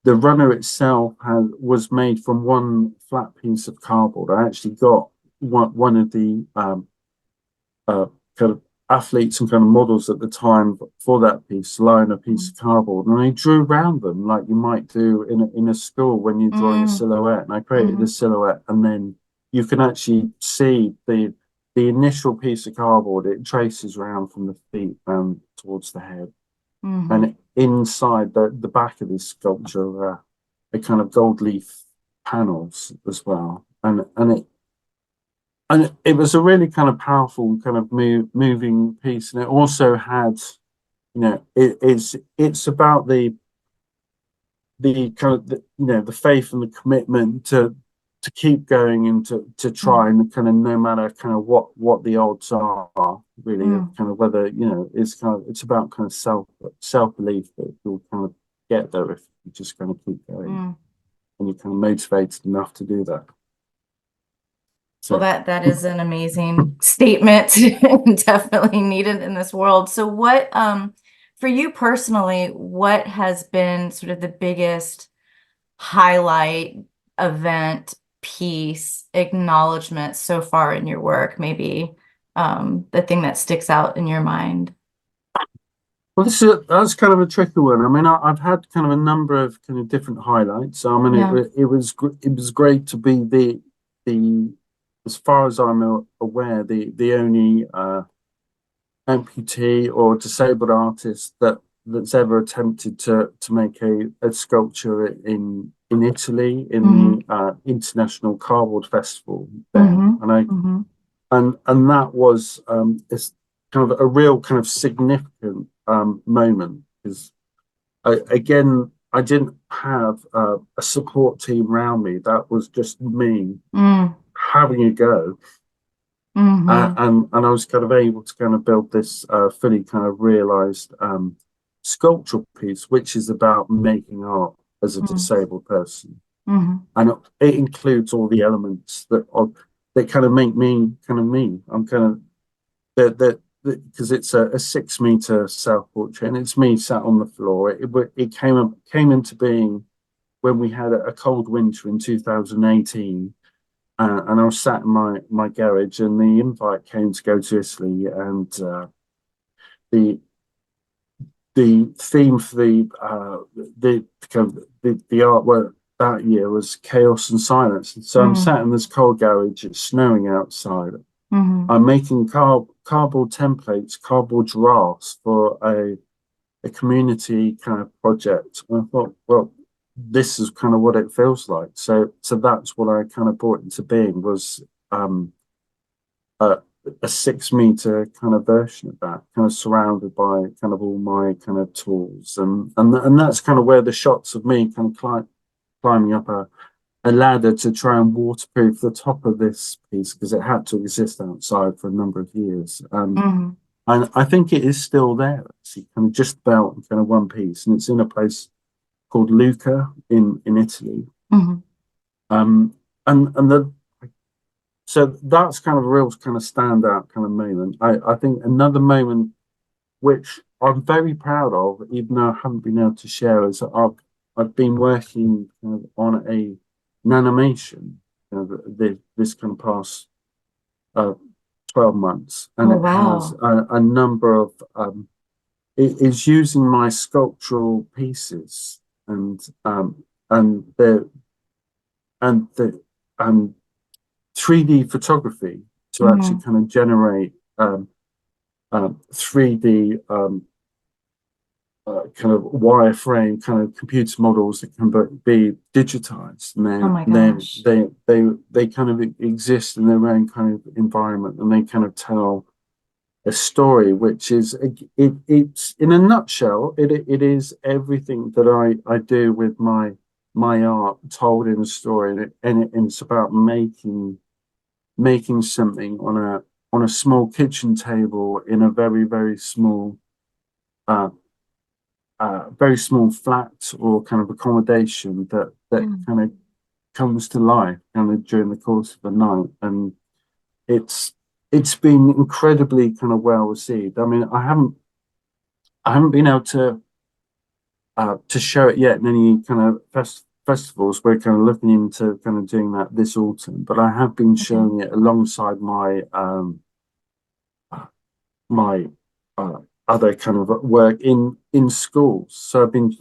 The runner itself was made from one flat piece of cardboard. I actually got one of the uh, kind of athletes and kind of models at the time for that piece, lying a piece of cardboard, and I drew around them like you might do in a school when you're drawing a Mm-hmm. silhouette. And I created Mm-hmm. a silhouette, and then you can actually see the initial piece of cardboard. It traces around from the feet down towards the head, Mm-hmm. and inside the back of this sculpture a kind of gold leaf panels as well, and it was a really kind of powerful kind of moving piece, and it also had, it's about the kind of the faith and the commitment to keep going and to try, and kind of no matter kind of what the odds are really, of Mm-hmm. kind of whether it's about kind of self-belief that you'll kind of get there if you just kind of keep going Mm-hmm. and you're kind of motivated enough to do that. Well, So that is an amazing statement and definitely needed in this world. So what, for you personally, what has been sort of the biggest highlight, event, piece, acknowledgement so far in your work? Maybe the thing that sticks out in your mind. well, that's kind of a tricky one. I mean, I've had kind of a number of kind of different highlights. I mean, Yeah. it was great to be the as far as I'm aware, the only amputee or disabled artist that's ever attempted to make a sculpture in Italy in Mm-hmm. the International Cardboard Festival there, Mm-hmm. and I Mm-hmm. and that was it's kind of a real kind of significant moment because again I didn't have a support team around me. That was just me having a go, Mm-hmm. and I was kind of able to kind of build this fully kind of realized sculptural piece, which is about making art as a disabled person, Mm-hmm. and it includes all the elements that kind of make me kind of me. I'm kind of that because it's a 6 meter self portrait, and it's me sat on the floor. It came into being when we had a cold winter in 2018, and I was sat in my garage, and the invite came to go to Italy, and the the theme for the artwork that year was chaos and silence. And so I'm Mm-hmm. sat in this cold garage. It's snowing outside. Mm-hmm. I'm making cardboard templates, cardboard drafts for a community kind of project. And I thought, well, this is kind of what it feels like. So that's what I kind of brought into being was um, a, a 6 meter kind of version of that, kind of surrounded by kind of all my kind of tools, and that's kind of where the shots of me kind of climbing up a ladder to try and waterproof the top of this piece because it had to exist outside for a number of years. Mm-hmm. And I think it is still there, actually, kind of just about kind of one piece, and it's in a place called Lucca in Italy. Mhm. Um, and the so that's kind of a real kind of standout kind of moment. I think another moment which I'm very proud of, even though I haven't been able to share, is that I've been working kind of on an animation, you know, this kind of past uh, 12 months, and Oh, it has wow. a number of it is using my sculptural pieces and the and 3D photography to actually Hmm. kind of generate 3D kind of wireframe kind of computer models that can be digitized, Oh and my gosh. they kind of exist in their own kind of environment, and they kind of tell a story, which is it's in a nutshell, it is everything that I do with my art told in a story, and it's about making something on a small kitchen table in a uh, very small flat or kind of accommodation that Yeah. kind of comes to life kind of during the course of the night, and it's it's been incredibly kind of well received. I mean, I haven't been able to show it yet in any kind of festivals. We're kind of looking into kind of doing that this autumn, but I have been Okay. showing it alongside my uh, other kind of work in schools. So I've been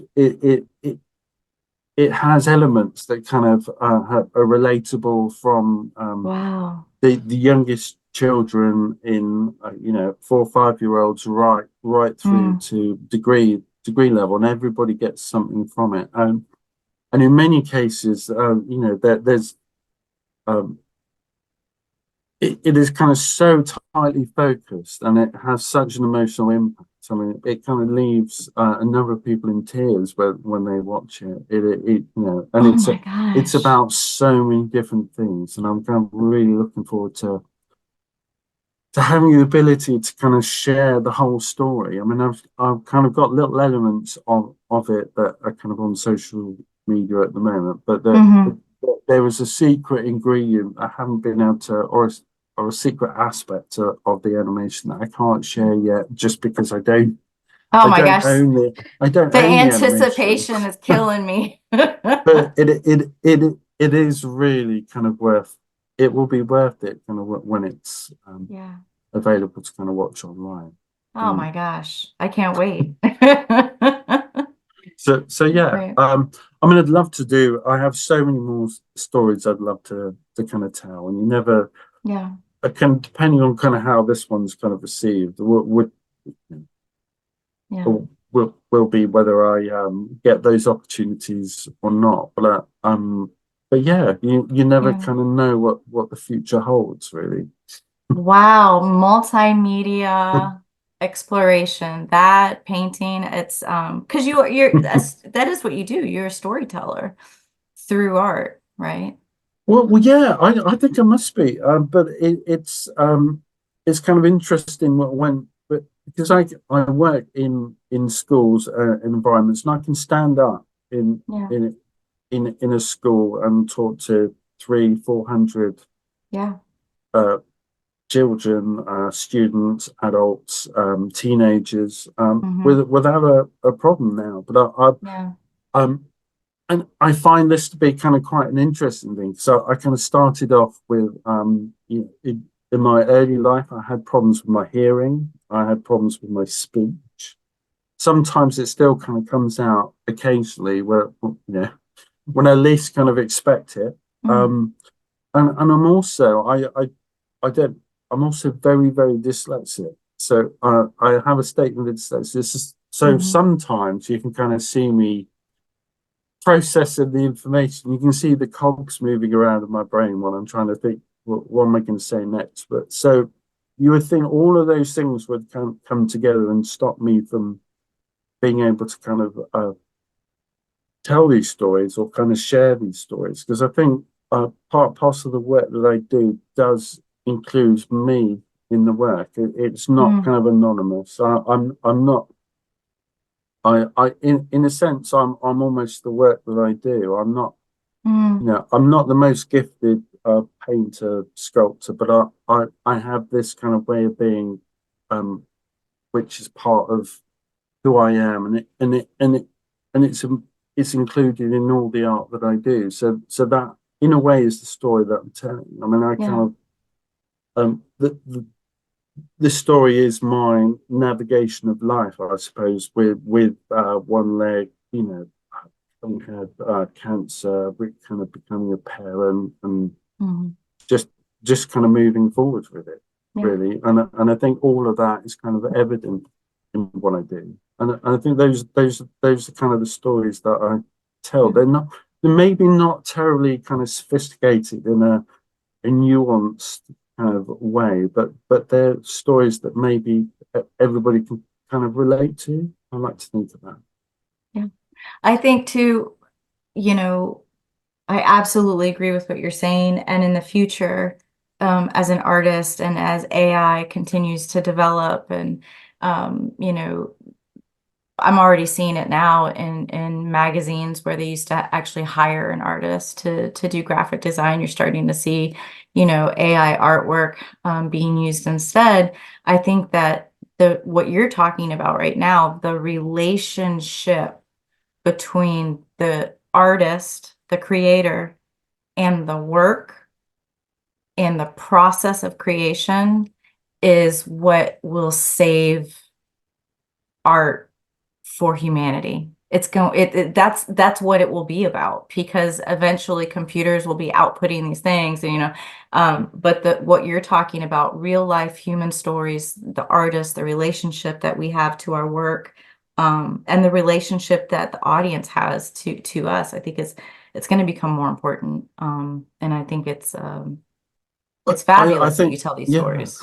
it has elements that kind of are relatable from Wow. the youngest children in you know 4 or 5 year olds right through Mm. to degree level, and everybody gets something from it. And in many cases, you know, there's um, it is kind of so tightly focused, and it has such an emotional impact. I mean, it kind of leaves a number of people in tears when they watch it. You know, and Oh my it's gosh. about so many different things, and I'm kind of really looking forward to having the ability to kind of share the whole story. I mean, I've kind of got little elements of it that are kind of on social media at the moment, but Hmm. there was a secret ingredient I haven't been able to, or a secret aspect of the animation that I can't share yet, just because Oh I my don't gosh. own I don't The own the animation, anticipation is killing me. but it is really kind of worth. It will be worth it kind of when it's Yeah. available to kind of watch online. Oh Um, my gosh. I can't wait. so yeah, Great. I mean, I'd love to do. I have so many more stories I'd love to kind of tell, and you never. Yeah. I can depending on kind of how this one's kind of received, Yeah. will be whether I get those opportunities or not. But yeah, you never Yeah. kind of know what the future holds, really. Wow. Multimedia exploration. That painting, it's because that is what you do. You're a storyteller through art, right? Well, yeah, I think I must be, but it's kind of interesting but because I work in schools and environments, and I can stand up Yeah. in in a school and talk to 300 400 Yeah. uh, children, students, adults, teenagers, Hmm. without a problem now. But Yeah. um, and I find this to be kind of quite an interesting thing. So I kind of started off with, you know, in my early life, I had problems with my hearing. I had problems with my speech. Sometimes it still kind of comes out occasionally where, you know, when I least kind of expect it. Mm. Um, and I'm also, I don't, I'm also very, very dyslexic. So I have a statement of dyslexia. So Hmm. sometimes you can kind of see me processing the information. You can see the cogs moving around in my brain while I'm trying to think, what am I going to say next? But so you would think all of those things would come together and stop me from being able to kind of tell these stories or kind of share these stories. Because I think part of the work that I do does include me in the work. It's not Mm, kind of anonymous. I'm not. In a sense, I'm almost the work that I do. I'm not, mm, I'm not the most gifted painter, sculptor, but I have this kind of way of being, um, which is part of who I am, and it's included in all the art that I do. So that in a way is the story that I'm telling. I mean, I yeah. kind of this story is my navigation of life, I suppose, with one leg, having had cancer, kind of becoming a parent, and Mm, just just kind of moving forward with it, yeah. really. And I think all of that is kind of evident in what I do. And I think those are kind of the stories that I tell. Yeah. They're maybe not terribly kind of sophisticated in a nuanced kind of way, but they're stories that maybe everybody can kind of relate to. I like to think of that. Yeah. I think too, you know, I absolutely agree with what you're saying. And in the future, as an artist and as AI continues to develop and, you know, I'm already seeing it now in magazines where they used to actually hire an artist to do graphic design. You're starting to see, AI artwork being used instead. I think that the what you're talking about right now, the relationship between the artist, the creator, and the work and the process of creation is what will save art for humanity. That's what it will be about because eventually computers will be outputting these things and but the what you're talking about, real life human stories, the artist, the relationship that we have to our work, and the relationship that the audience has to us, I think it's going to become more important. And I think it's I fabulous that you think, tell these yeah, stories.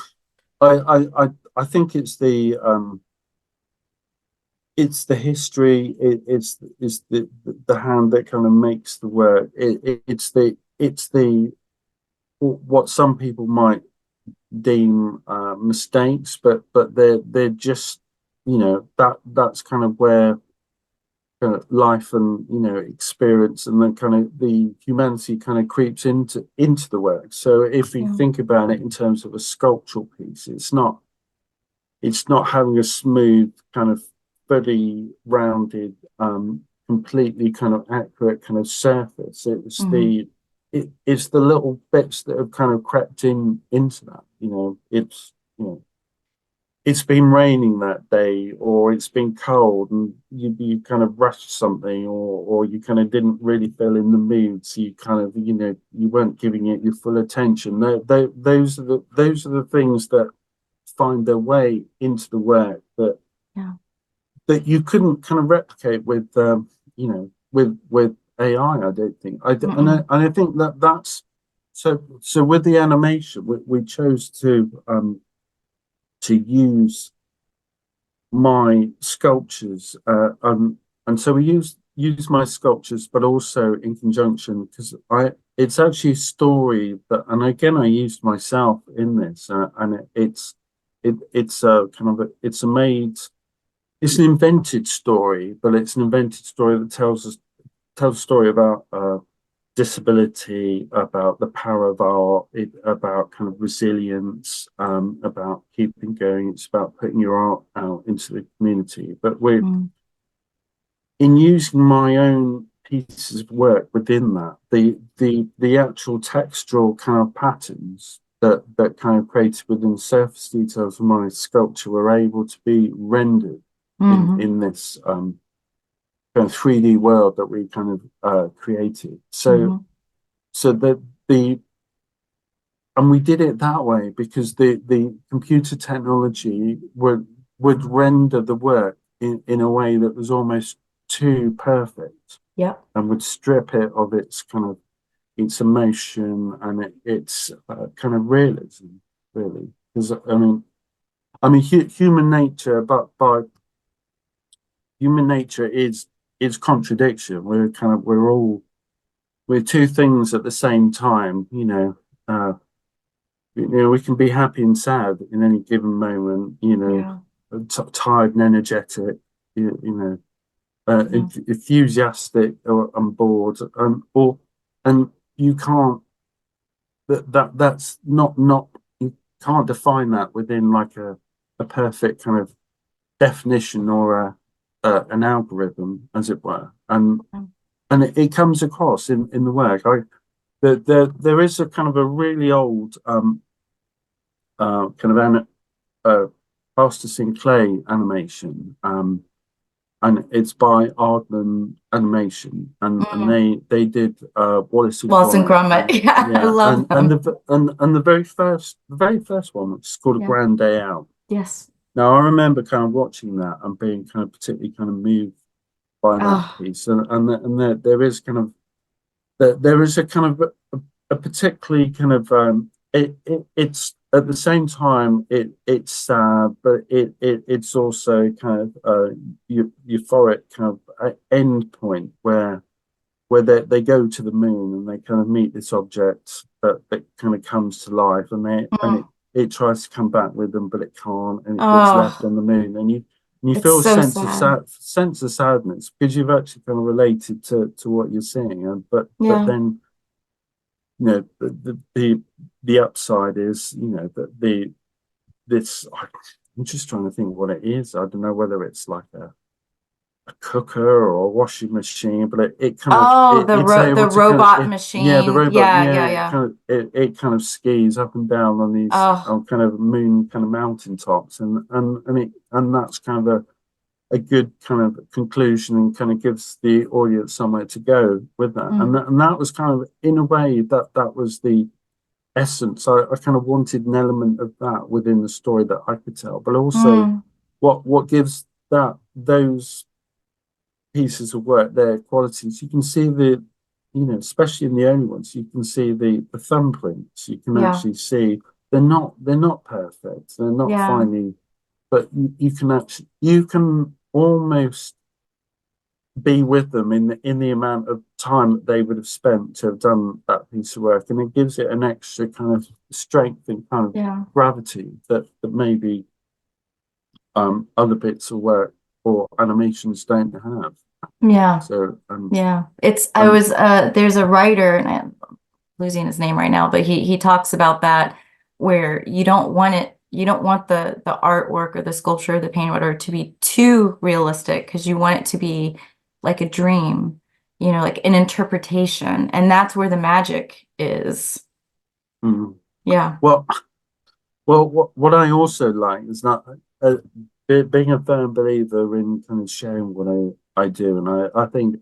I think it's the history. It's the hand that kind of makes the work. It's the what some people might deem mistakes, but they're just that's kind of where kind of life and experience and then kind of the humanity kind of creeps into the work. So if you Yeah. think about it in terms of a sculptural piece, it's not having a smooth kind of fully rounded completely kind of accurate kind of surface. Hmm. It's the little bits that have kind of crept into that. You know it's been raining that day, or it's been cold, and you kind of rushed something, or you kind of didn't really feel in the mood, so you kind of you weren't giving it your full attention. Those are the things that find their way into the work Yeah. that you couldn't kind of replicate with AI. I don't think. Mm-mm. And I think that's so with the animation, we chose to use my sculptures, and so we use my sculptures, but also in conjunction because I it's actually a story that, and again I used myself in this, and it's a kind of it's an invented story, but it's an invented story that tells a story about disability, about the power of art, about kind of resilience, about keeping going. It's about putting your art out into the community. But we're Mm. in using my own pieces of work within that, the actual textural kind of patterns that kind of created within surface details of my sculpture were able to be rendered Hmm. in this kind of 3D world that we kind of created. So Hmm. so the and we did it that way because the computer technology would render the work in a way that was almost too perfect Yep. and would strip it of its kind of its emotion and its kind of realism, really. Because I mean, human nature, but by human nature is contradiction. We're two things at the same time. we can be happy and sad in any given moment, Yeah. tired and energetic, you know, Yeah. enthusiastic and bored, and you can't that's not you can't define that within like a perfect kind of definition or an algorithm, as it were, and it comes across in the work. There is a kind of a really old kind of uh, plasticine clay animation. And it's by Aardman Animation, and Mm. they did Wallace and Wallace and Gromit, Gromit. Yeah, I yeah, love them. and the very first one, which is called A Yeah. Grand Day Out. Yes. Now I remember kind of watching that and being kind of particularly kind of moved by that Oh. piece, and there is kind of there is a kind of a particularly kind of it's at the same time it's sad, but it's also kind of euphoric kind of end point where they go to the moon and they kind of meet this object that kind of comes to life, and Mm. it tries to come back with them, but it can't, and it gets left Oh, on the moon, and you it's feel a so sad. sense of sadness because you've actually kind of related to what you're seeing, and but Yeah. then the upside is that this I'm just trying to think what it is. I don't know whether it's like a cooker or a washing machine, but it kind of Oh, it's the able to kind of robot yeah, the machine. robot, Yeah, yeah, yeah, yeah. it kind of skis up and down on these Oh. kind of moon kind of mountain tops, and that's kind of a good kind of conclusion and kind of gives the audience somewhere to go with that. Mm. And that was kind of in a way that was the essence. I kind of wanted an element of that within the story that I could tell, but also Mm. what gives that those pieces of work their qualities. You can see especially in the early ones, you can see the thumbprints. You can Yeah. actually see they're not perfect. They're not Yeah. finely, but you can almost be with them in the amount of time that they would have spent to have done that piece of work, and it gives it an extra kind of strength and kind of Yeah. gravity that maybe other bits of work or animations don't have. Yeah. So Yeah. It's I and was there's a writer and I'm losing his name right now, but he talks about that where you don't want the artwork or the sculpture, the paint, whatever, to be too realistic because you want it to be like a dream, like an interpretation. And that's where the magic is. mm, Yeah. well, what I also like is that being a firm believer in kind of sharing what I do, and I think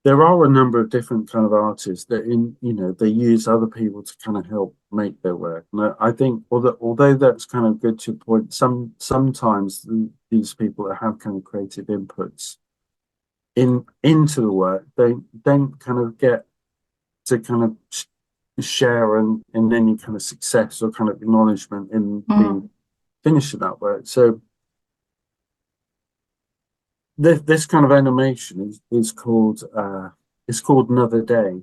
there are a number of different kind of artists that they use other people to kind of help make their work. And I think although that's kind of good to a point, sometimes these people that have kind of creative inputs into the work, they don't kind of get to kind of share and any kind of success or kind of acknowledgement in the Mm. finish of that work. So this kind of animation is called it's called Another Day.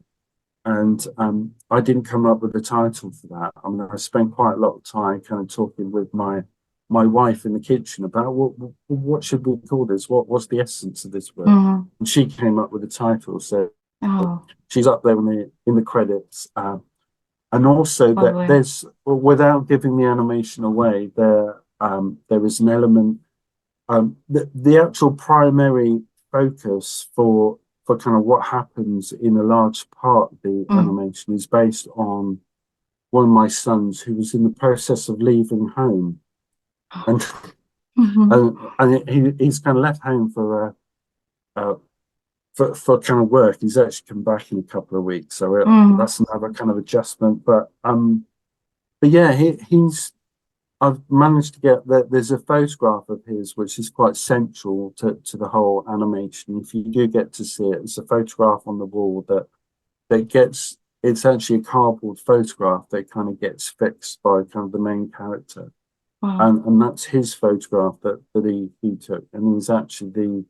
And I didn't come up with a title for that. I mean, I spent quite a lot of time kind of talking with my wife in the kitchen about what should we call this? What's the essence of this work? Mm. And she came up with a title. So Oh, she's up there in the credits. And also that lovely. there's, without giving the animation away, there is an element. The actual primary focus for kind of what happens in a large part of the Mm. animation is based on one of my sons who was in the process of leaving home, and Hmm. he's kind of left home uh, for kind of work. He's actually come back in a couple of weeks, so Mm. that's another kind of adjustment. But yeah, he's I've managed to get that. There's a photograph of his which is quite central to the whole animation. If you do get to see it, it's a photograph on the wall that gets it's actually a cardboard photograph that kind of gets fixed by kind of the main character, Wow. and that's his photograph that he took, and he's actually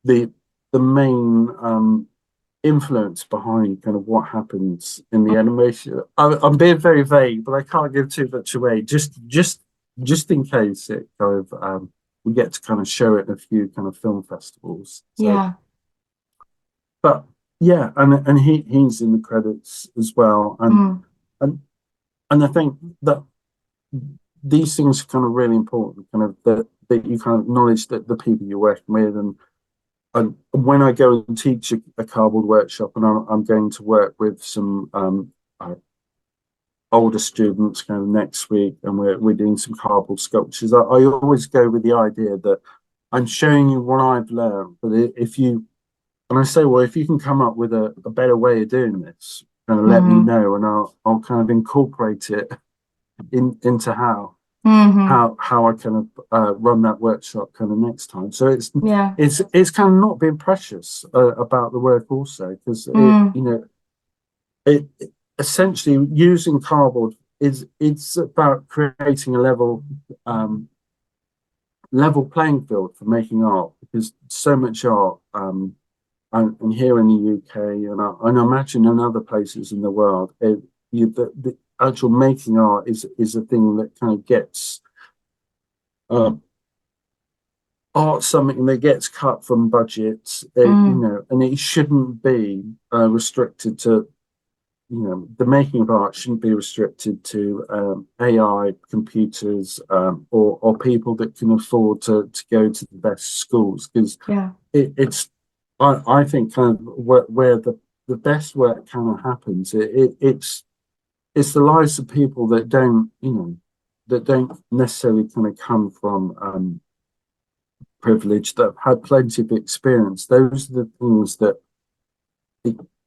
the the main influence behind kind of what happens in the animation. I'm being very vague, but I can't give too much away. Just in case it kind of we get to kind of show it in a few kind of film festivals. So, Yeah. but yeah, and he's in the credits as well, Mm, and and I think that these things are kind of really important, kind of that you kind of acknowledge that the people you're working with, and when I go and teach a cardboard workshop, and I'm going to work with some older students kind of next week, and we're doing some cardboard sculptures. I always go with the idea that I'm showing you what I've learned, but if you and I say, well, if you can come up with a better way of doing this, kind of let me mm-hmm, know, and I'll kind of incorporate it into mm-hmm. how I kind of run that workshop kind of next time. So Yeah. it's kind of not being precious about the work also, because Mm, it essentially using cardboard is it's about creating a level playing field for making art, because so much art and here in the UK, and I imagine in other places in the world, the actual making art is a thing that kind of gets uh, art something that gets cut from budgets, mm, and it shouldn't be restricted to, the making of art shouldn't be restricted to AI, computers, or people that can afford to go to the best schools, because yeah. it's, I think, kind of where the best work kind of happens. It's the lives of people that don't necessarily kind of come from privilege, that have had plenty of experience. Those are the things that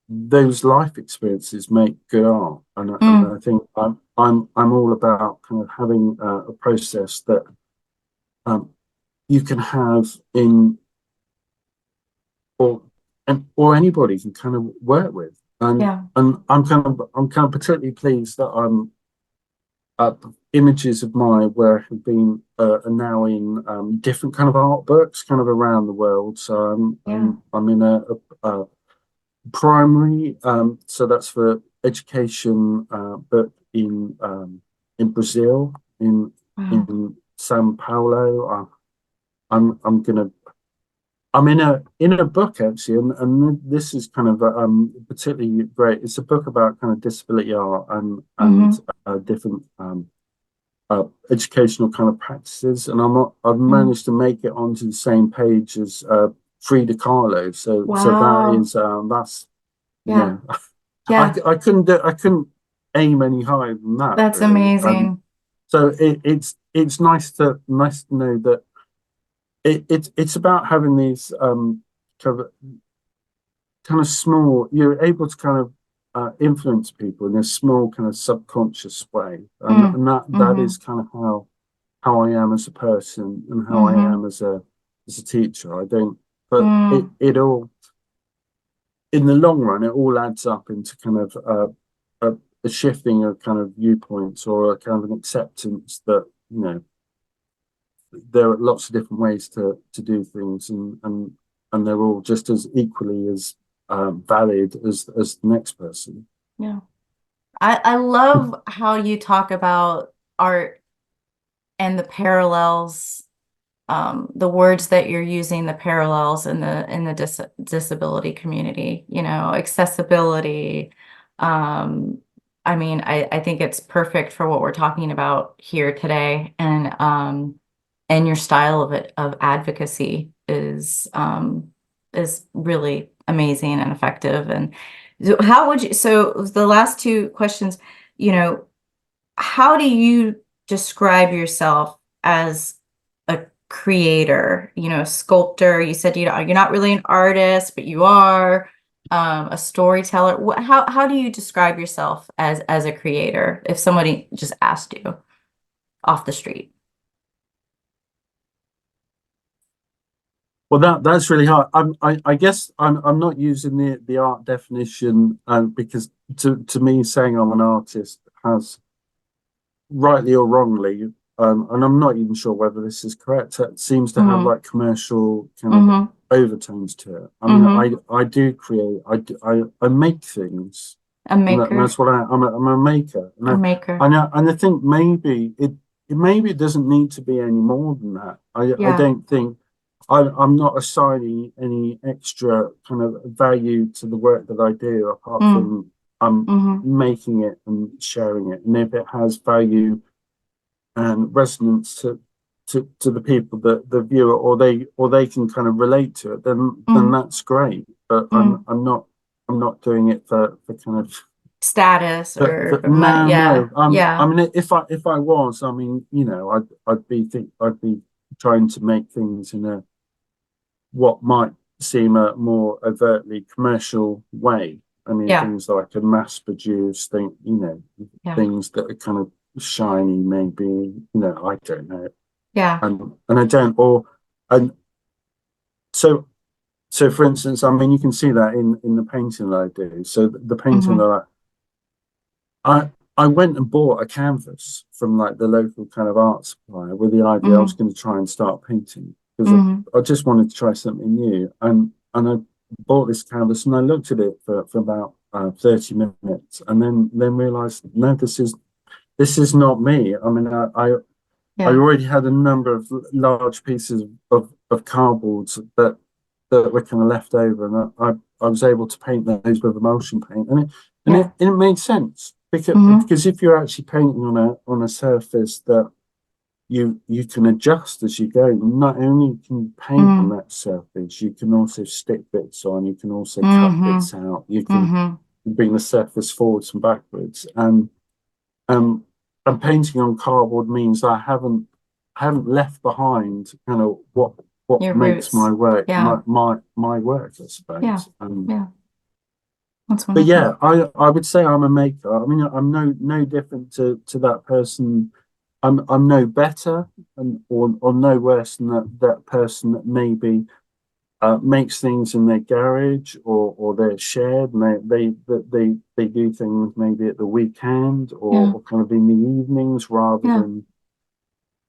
those life experiences make good art, and Mm, I think I'm all about kind of having a process that um, you can have in or or anybody can kind of work with, yeah. and I'm kind of particularly pleased that images of my work have been are now in different kind of art books kind of around the world. So Yeah. I'm in a primary, so that's for education, but in Brazil, Wow. in Sao Paulo. I'm gonna I'm in a book actually, and this is kind of particularly great. It's a book about kind of disability art and Mm-hmm. different educational kind of practices, and I've Mm. managed to make it onto the same page as Frida Kahlo. So that Wow. is that's Yeah. yeah. Yeah. I couldn't aim any higher than that That's really. And amazing. so it's nice to know that it's about having these kind of small. You're able to kind of influence people in a small kind of subconscious way, Mm, and that mm-hmm. is kind of how I am as a person and how I Mm-hmm. am as a teacher. I don't, but Mm, it all in the long run, it all adds up into kind of a shifting of kind of viewpoints, or a kind of an acceptance that there are lots of different ways to do things, and they're all just as equally as valid as the next person. yeah. I love how you talk about art and the parallels, the words that you're using, the parallels in the disability community, accessibility. Um, I mean, I think it's perfect for what we're talking about here today. And your style of it of advocacy is really amazing and effective. And so how would you, so the last two questions, you know, how do you describe yourself as a creator, a sculptor? You said, you're not really an artist, but you are a storyteller. How do you describe yourself as a creator if somebody just asked you off the street? Well, that's really hard. I guess I'm not using the art definition, because to me, saying I'm an artist has, rightly or wrongly, and I'm not even sure whether this is correct, it seems to have Mm-hmm. like commercial kind of Mm-hmm. overtones to it. I mean, Mm-hmm. I do create. I make things, A and maker, that's what I'm a maker, a maker. and I think maybe it doesn't need to be any more than that. I Yeah. don't think I'm not assigning any extra kind of value to the work that I do apart Mm. from I'm Mm-hmm. making it and sharing it, and if it has value and resonance to the people that the viewer or they can kind of relate to it, then Mm. that's great. But Mm. I'm not doing it for kind of Status or for money. no, Yeah. no. I Yeah. mean, if I was, I mean, you know, I'd be trying to make things in a what might seem a more overtly commercial way. I mean, Yeah. things like a mass produce thing, you know, Yeah. things that are kind of shiny, maybe, you know, I don't know. Yeah. And I don't, or, and so, so for instance, I mean, you can see that in the painting that I do. So the painting Mm-hmm. that I I went and bought a canvas from like the local kind of art supplier with the idea I was Mm-hmm. going to try and start painting because Mm-hmm. I just wanted to try something new. And I bought this canvas and I looked at it for about 30 minutes and then realized, no, this is not me. I mean, I Yeah. already had a number of large pieces of cardboard that were kind of left over, and I was able to paint those with emulsion paint, Yeah. it made sense Mm-hmm. because if you're actually painting on a surface that you can adjust as you go, not only can you paint on Mm-hmm. that surface, you can also stick bits on, you can also cut Mm-hmm. bits out, you can Mm-hmm. bring the surface forwards and backwards, um, and painting on cardboard means I haven't left behind kind of what Your makes my roots. work Yeah. my work, I Yeah. suppose. Yeah. That's But wonderful. yeah, I would say I'm a maker. I mean, I'm no different to that person. I'm no better or no worse than that person that maybe makes things in their garage or they're shared and they do things maybe at the weekend Yeah. or kind of in the evenings rather Yeah. than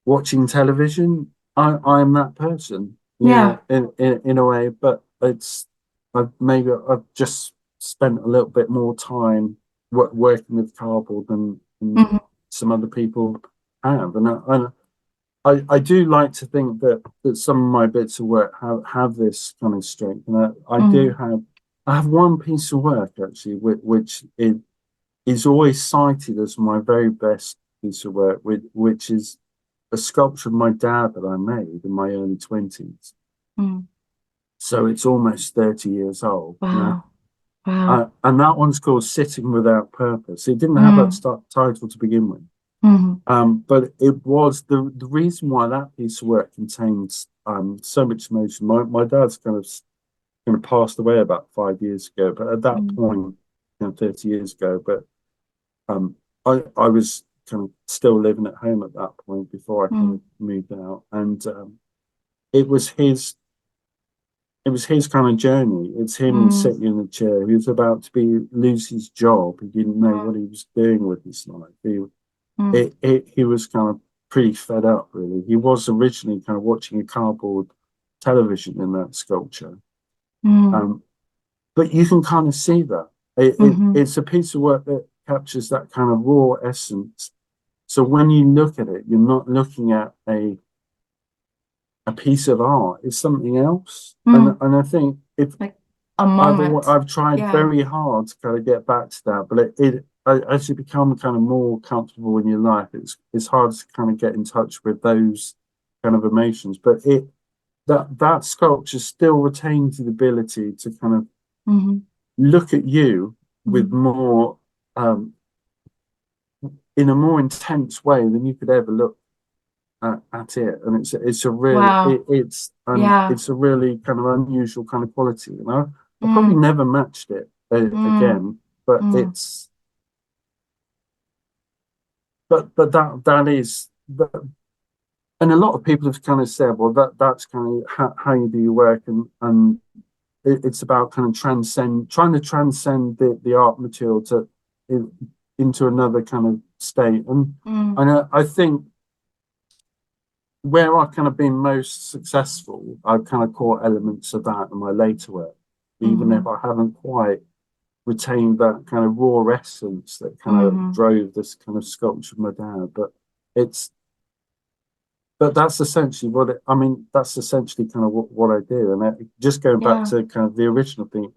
watching television. I'm that person, you Yeah. know, in a way, but I've just spent a little bit more time working with cardboard than Mm-hmm. some other people have, and I do like to think that some of my bits of work have this kind of strength, and Mm-hmm. I have one piece of work actually which is always cited as my very best piece of work, which is a sculpture of my dad that I made in my early 20s. Mm. So it's almost 30 years old, you know. Wow. Wow. And that one's called Sitting Without Purpose. It didn't have that Mm. title to begin with. Mm-hmm. But it was the reason why that piece of work contains so much emotion. My dad's kind of passed away about 5 years ago, but at that Mm. point, 30 years ago, but um, I was kind of still living at home at that point before I kind Mm. of moved out, and it was his it was his kind of journey. It's him Mm. sitting in the chair. He was about to lose his job. He didn't know what he was doing with his life. Mm. He was kind of pretty fed up, really. He was originally kind of watching a cardboard television in that sculpture. Mm. Um, but you can kind of see that. Mm-hmm. It's a piece of work that captures that kind of raw essence. So when you look at it, you're not looking at a piece of art. It's something else. Mm. And I think if Like a moment. I've tried Yeah. very hard to kind of get back to that, but as you become kind of more comfortable in your life, it's hard to kind of get in touch with those kind of emotions. But that sculpture still retains the ability to kind of Mm-hmm. look at you with Mm-hmm. more in a more intense way than you could ever look at it, and Wow. Yeah. it's a really kind of unusual kind of quality. You know, I probably Mm. never matched it Mm. again, but Mm. but that is but, and a lot of people have kind of said, well, that's kind of how you do your work, and it's about kind of trying to transcend the art material in, into another kind of state, Mm. and I think where I've kind of been most successful, I've kind of caught elements of that in my later work, even if Mm-hmm. I haven't quite retained that kind of raw essence that kind of Mm-hmm. drove this kind of sculpture of my dad. It's, but that's essentially what it, I mean, that's essentially kind of what I do. And just going back Yeah. to kind of the original thing,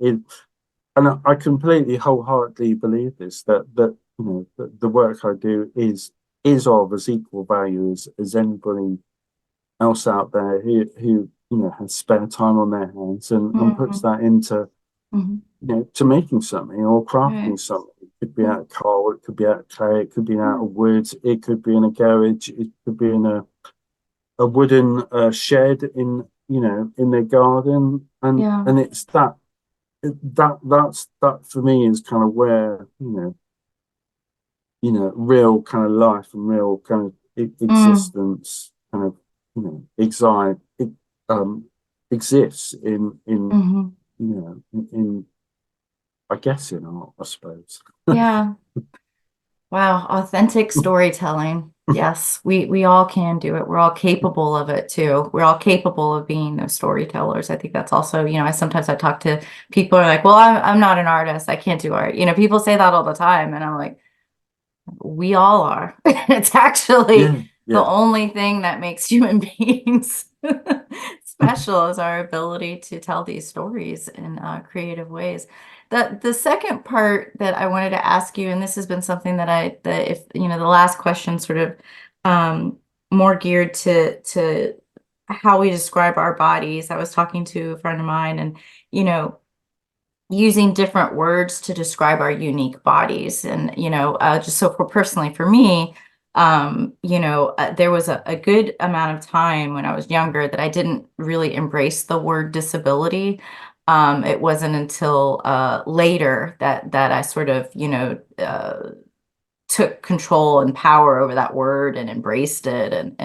and I completely wholeheartedly believe this, that you know the work I do is of as equal value as anybody else out there who you know has spare time on their hands and puts Mm-hmm. that into Mm-hmm. you know to making something or Right. crafting something. It could be Yeah. out of coal, it could be out of clay, it could be out Yeah. of wood, it could be in a garage, it could be in a wooden shed in you know in their garden, Yeah. and it's that for me is kind of where real kind of life and real kind of Mm. existence kind of it um exists in Mm-hmm. in I guess in art, I suppose. Yeah. Wow. Authentic storytelling. Yes, we all can do it. We're all capable of it too. We're all capable of being those storytellers. I think that's also, I talk to people who are like, well, I'm not an artist. I can't do art. People say that all the time. And I'm like, we all are. It's actually Yeah, the yeah. only thing that makes human beings special is our ability to tell these stories in creative ways. The second part that I wanted to ask you, and this has been something that if the last question sort of um, more geared to how we describe our bodies. I was talking to a friend of mine, and you know using different words to describe our unique bodies. And, just so for personally for me, there was a good amount of time when I was younger that I didn't really embrace the word disability. It wasn't until later that I sort of, took control and power over that word and embraced it. And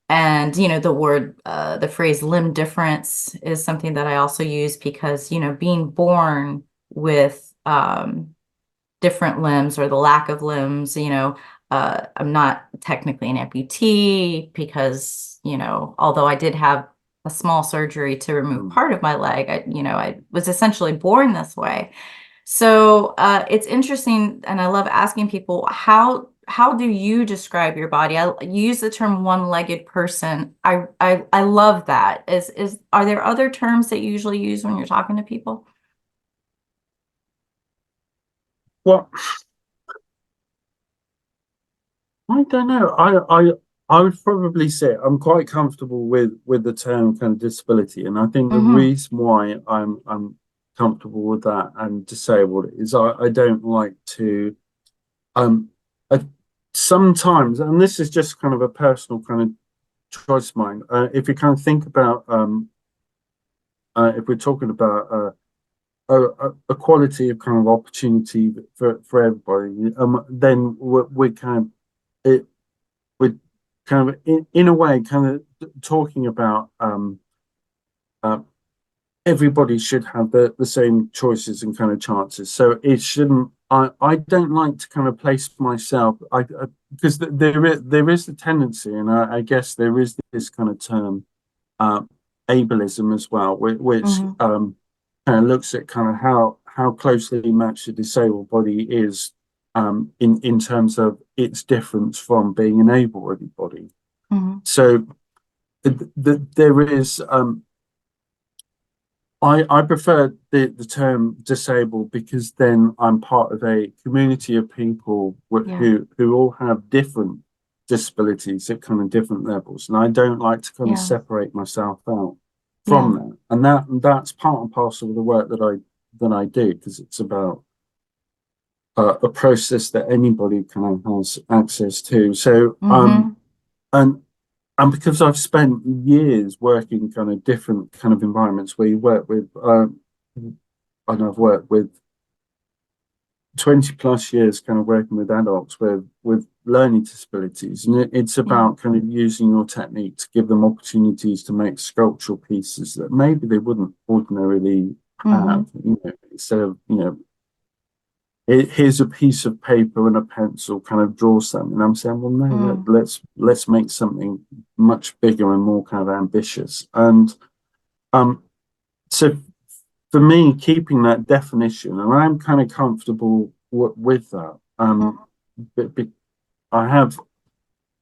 the phrase limb difference is something that I also use because, being born with different limbs or the lack of limbs, I'm not technically an amputee because, although I did have a small surgery to remove Mm. part of my leg, I was essentially born this way. So it's interesting, and I love asking people how do you describe your body? You use the term one-legged person. I love that. Are there other terms that you usually use when you're talking to people? Well, I don't know. I would probably say I'm quite comfortable with the term kind of disability, and I think the Mm-hmm. reason why I'm comfortable with that and disabled is I don't like to um I, sometimes, and this is just kind of a personal kind of choice of mine. If you kind of think about if we're talking about a quality of kind of opportunity for everybody, then we're kind of it we're kind of in a way kind of talking about uh, everybody should have the same choices and kind of chances. So it shouldn't. I don't like to kind of place myself. Because there is the tendency, and I guess there is this kind of term uh, ableism as well, which Mm-hmm. kind of looks at kind of how closely matched a disabled body is in terms of its difference from being an able-bodied body. Mm-hmm. So there is I prefer the term disabled because then I'm part of a community of people Yeah. who all have different disabilities at kind of different levels, and I don't like to kind of Yeah. separate myself out from Yeah. that, and that's part and parcel of the work that I do because it's about a process that anybody kind of has access to. So Mm-hmm. and and because I've spent years working kind of different kind of environments where you work with and I've worked with 20 plus years kind of working with adults with learning disabilities, and it's Yeah. about kind of using your technique to give them opportunities to make sculptural pieces that maybe they wouldn't ordinarily Mm-hmm. have, instead of here's a piece of paper and a pencil, kind of draw something. And I'm saying, well, no, Mm, let's make something much bigger and more kind of ambitious. And um, so for me, keeping that definition, and I'm kind of comfortable with that. mm, But I have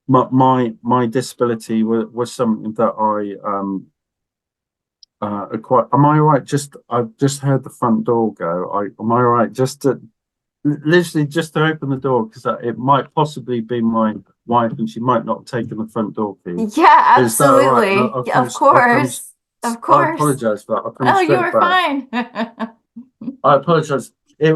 my disability was something that I acquired. Am I right? I've just heard the front door go. Am I right? Just to literally just to open the door because it might possibly be my wife and she might not have taken the front door key. yeah, Is that all right? And absolutely. Of course. Of I course. apologize for that. I'll come Oh, you straight are back. fine. I apologize. It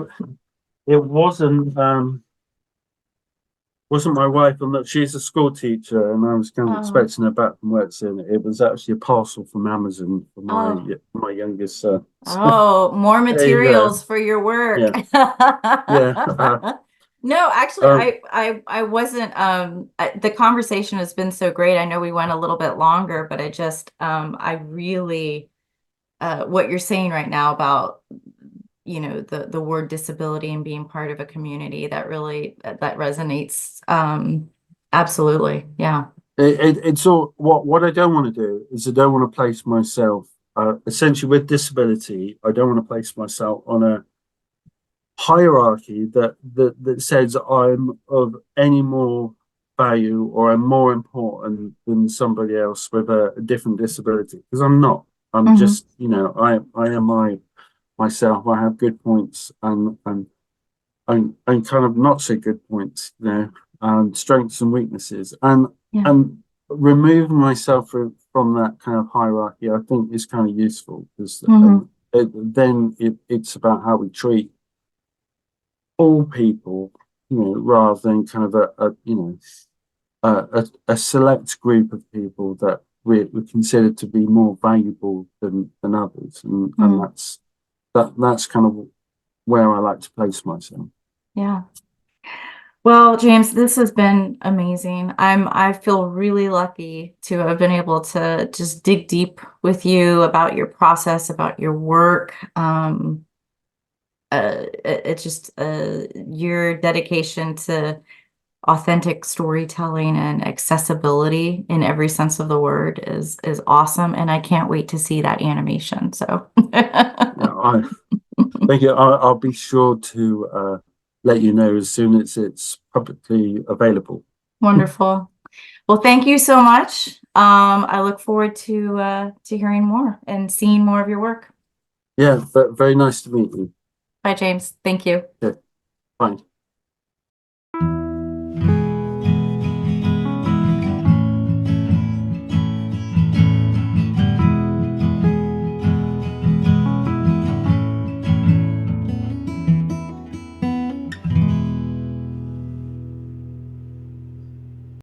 wasn't my wife, and that she's a school teacher, and I was kind of Oh, expecting her back from work soon. It was actually a parcel from Amazon for oh, my youngest son. So oh, more there you go. materials for your work. Yeah, yeah. No, actually, Um, I wasn't, the conversation has been so great. I know we went a little bit longer, but I really, what you're saying right now about, the word disability and being part of a community that really, that resonates. Absolutely. Yeah. it's all what I don't want to do is I don't want to place myself essentially with disability. I don't want to place myself on a hierarchy that says I'm of any more value or I'm more important than somebody else with a different disability because I'm not. I'm Hmm. just, I am myself. I have good points and kind of not so good points, and strengths and weaknesses. Yeah. And removing myself from that kind of hierarchy, I think is kind of useful because Hmm. it's about how we treat all people, rather than kind of a select group of people that we consider to be more valuable than others, and Mm. that's kind of where I like to place myself. Yeah. Well, James, this has been amazing. I feel really lucky to have been able to just dig deep with you about your process, about your work. It's just your dedication to authentic storytelling and accessibility in every sense of the word is awesome, and I can't wait to see that animation. So Yeah, I thank you. I'll be sure to let you know as soon as it's publicly available. wonderful. Well, thank you so much. I look forward to hearing more and seeing more of your work. Yeah, but very nice to meet you. Bye, James. Thank you. Yeah, bye.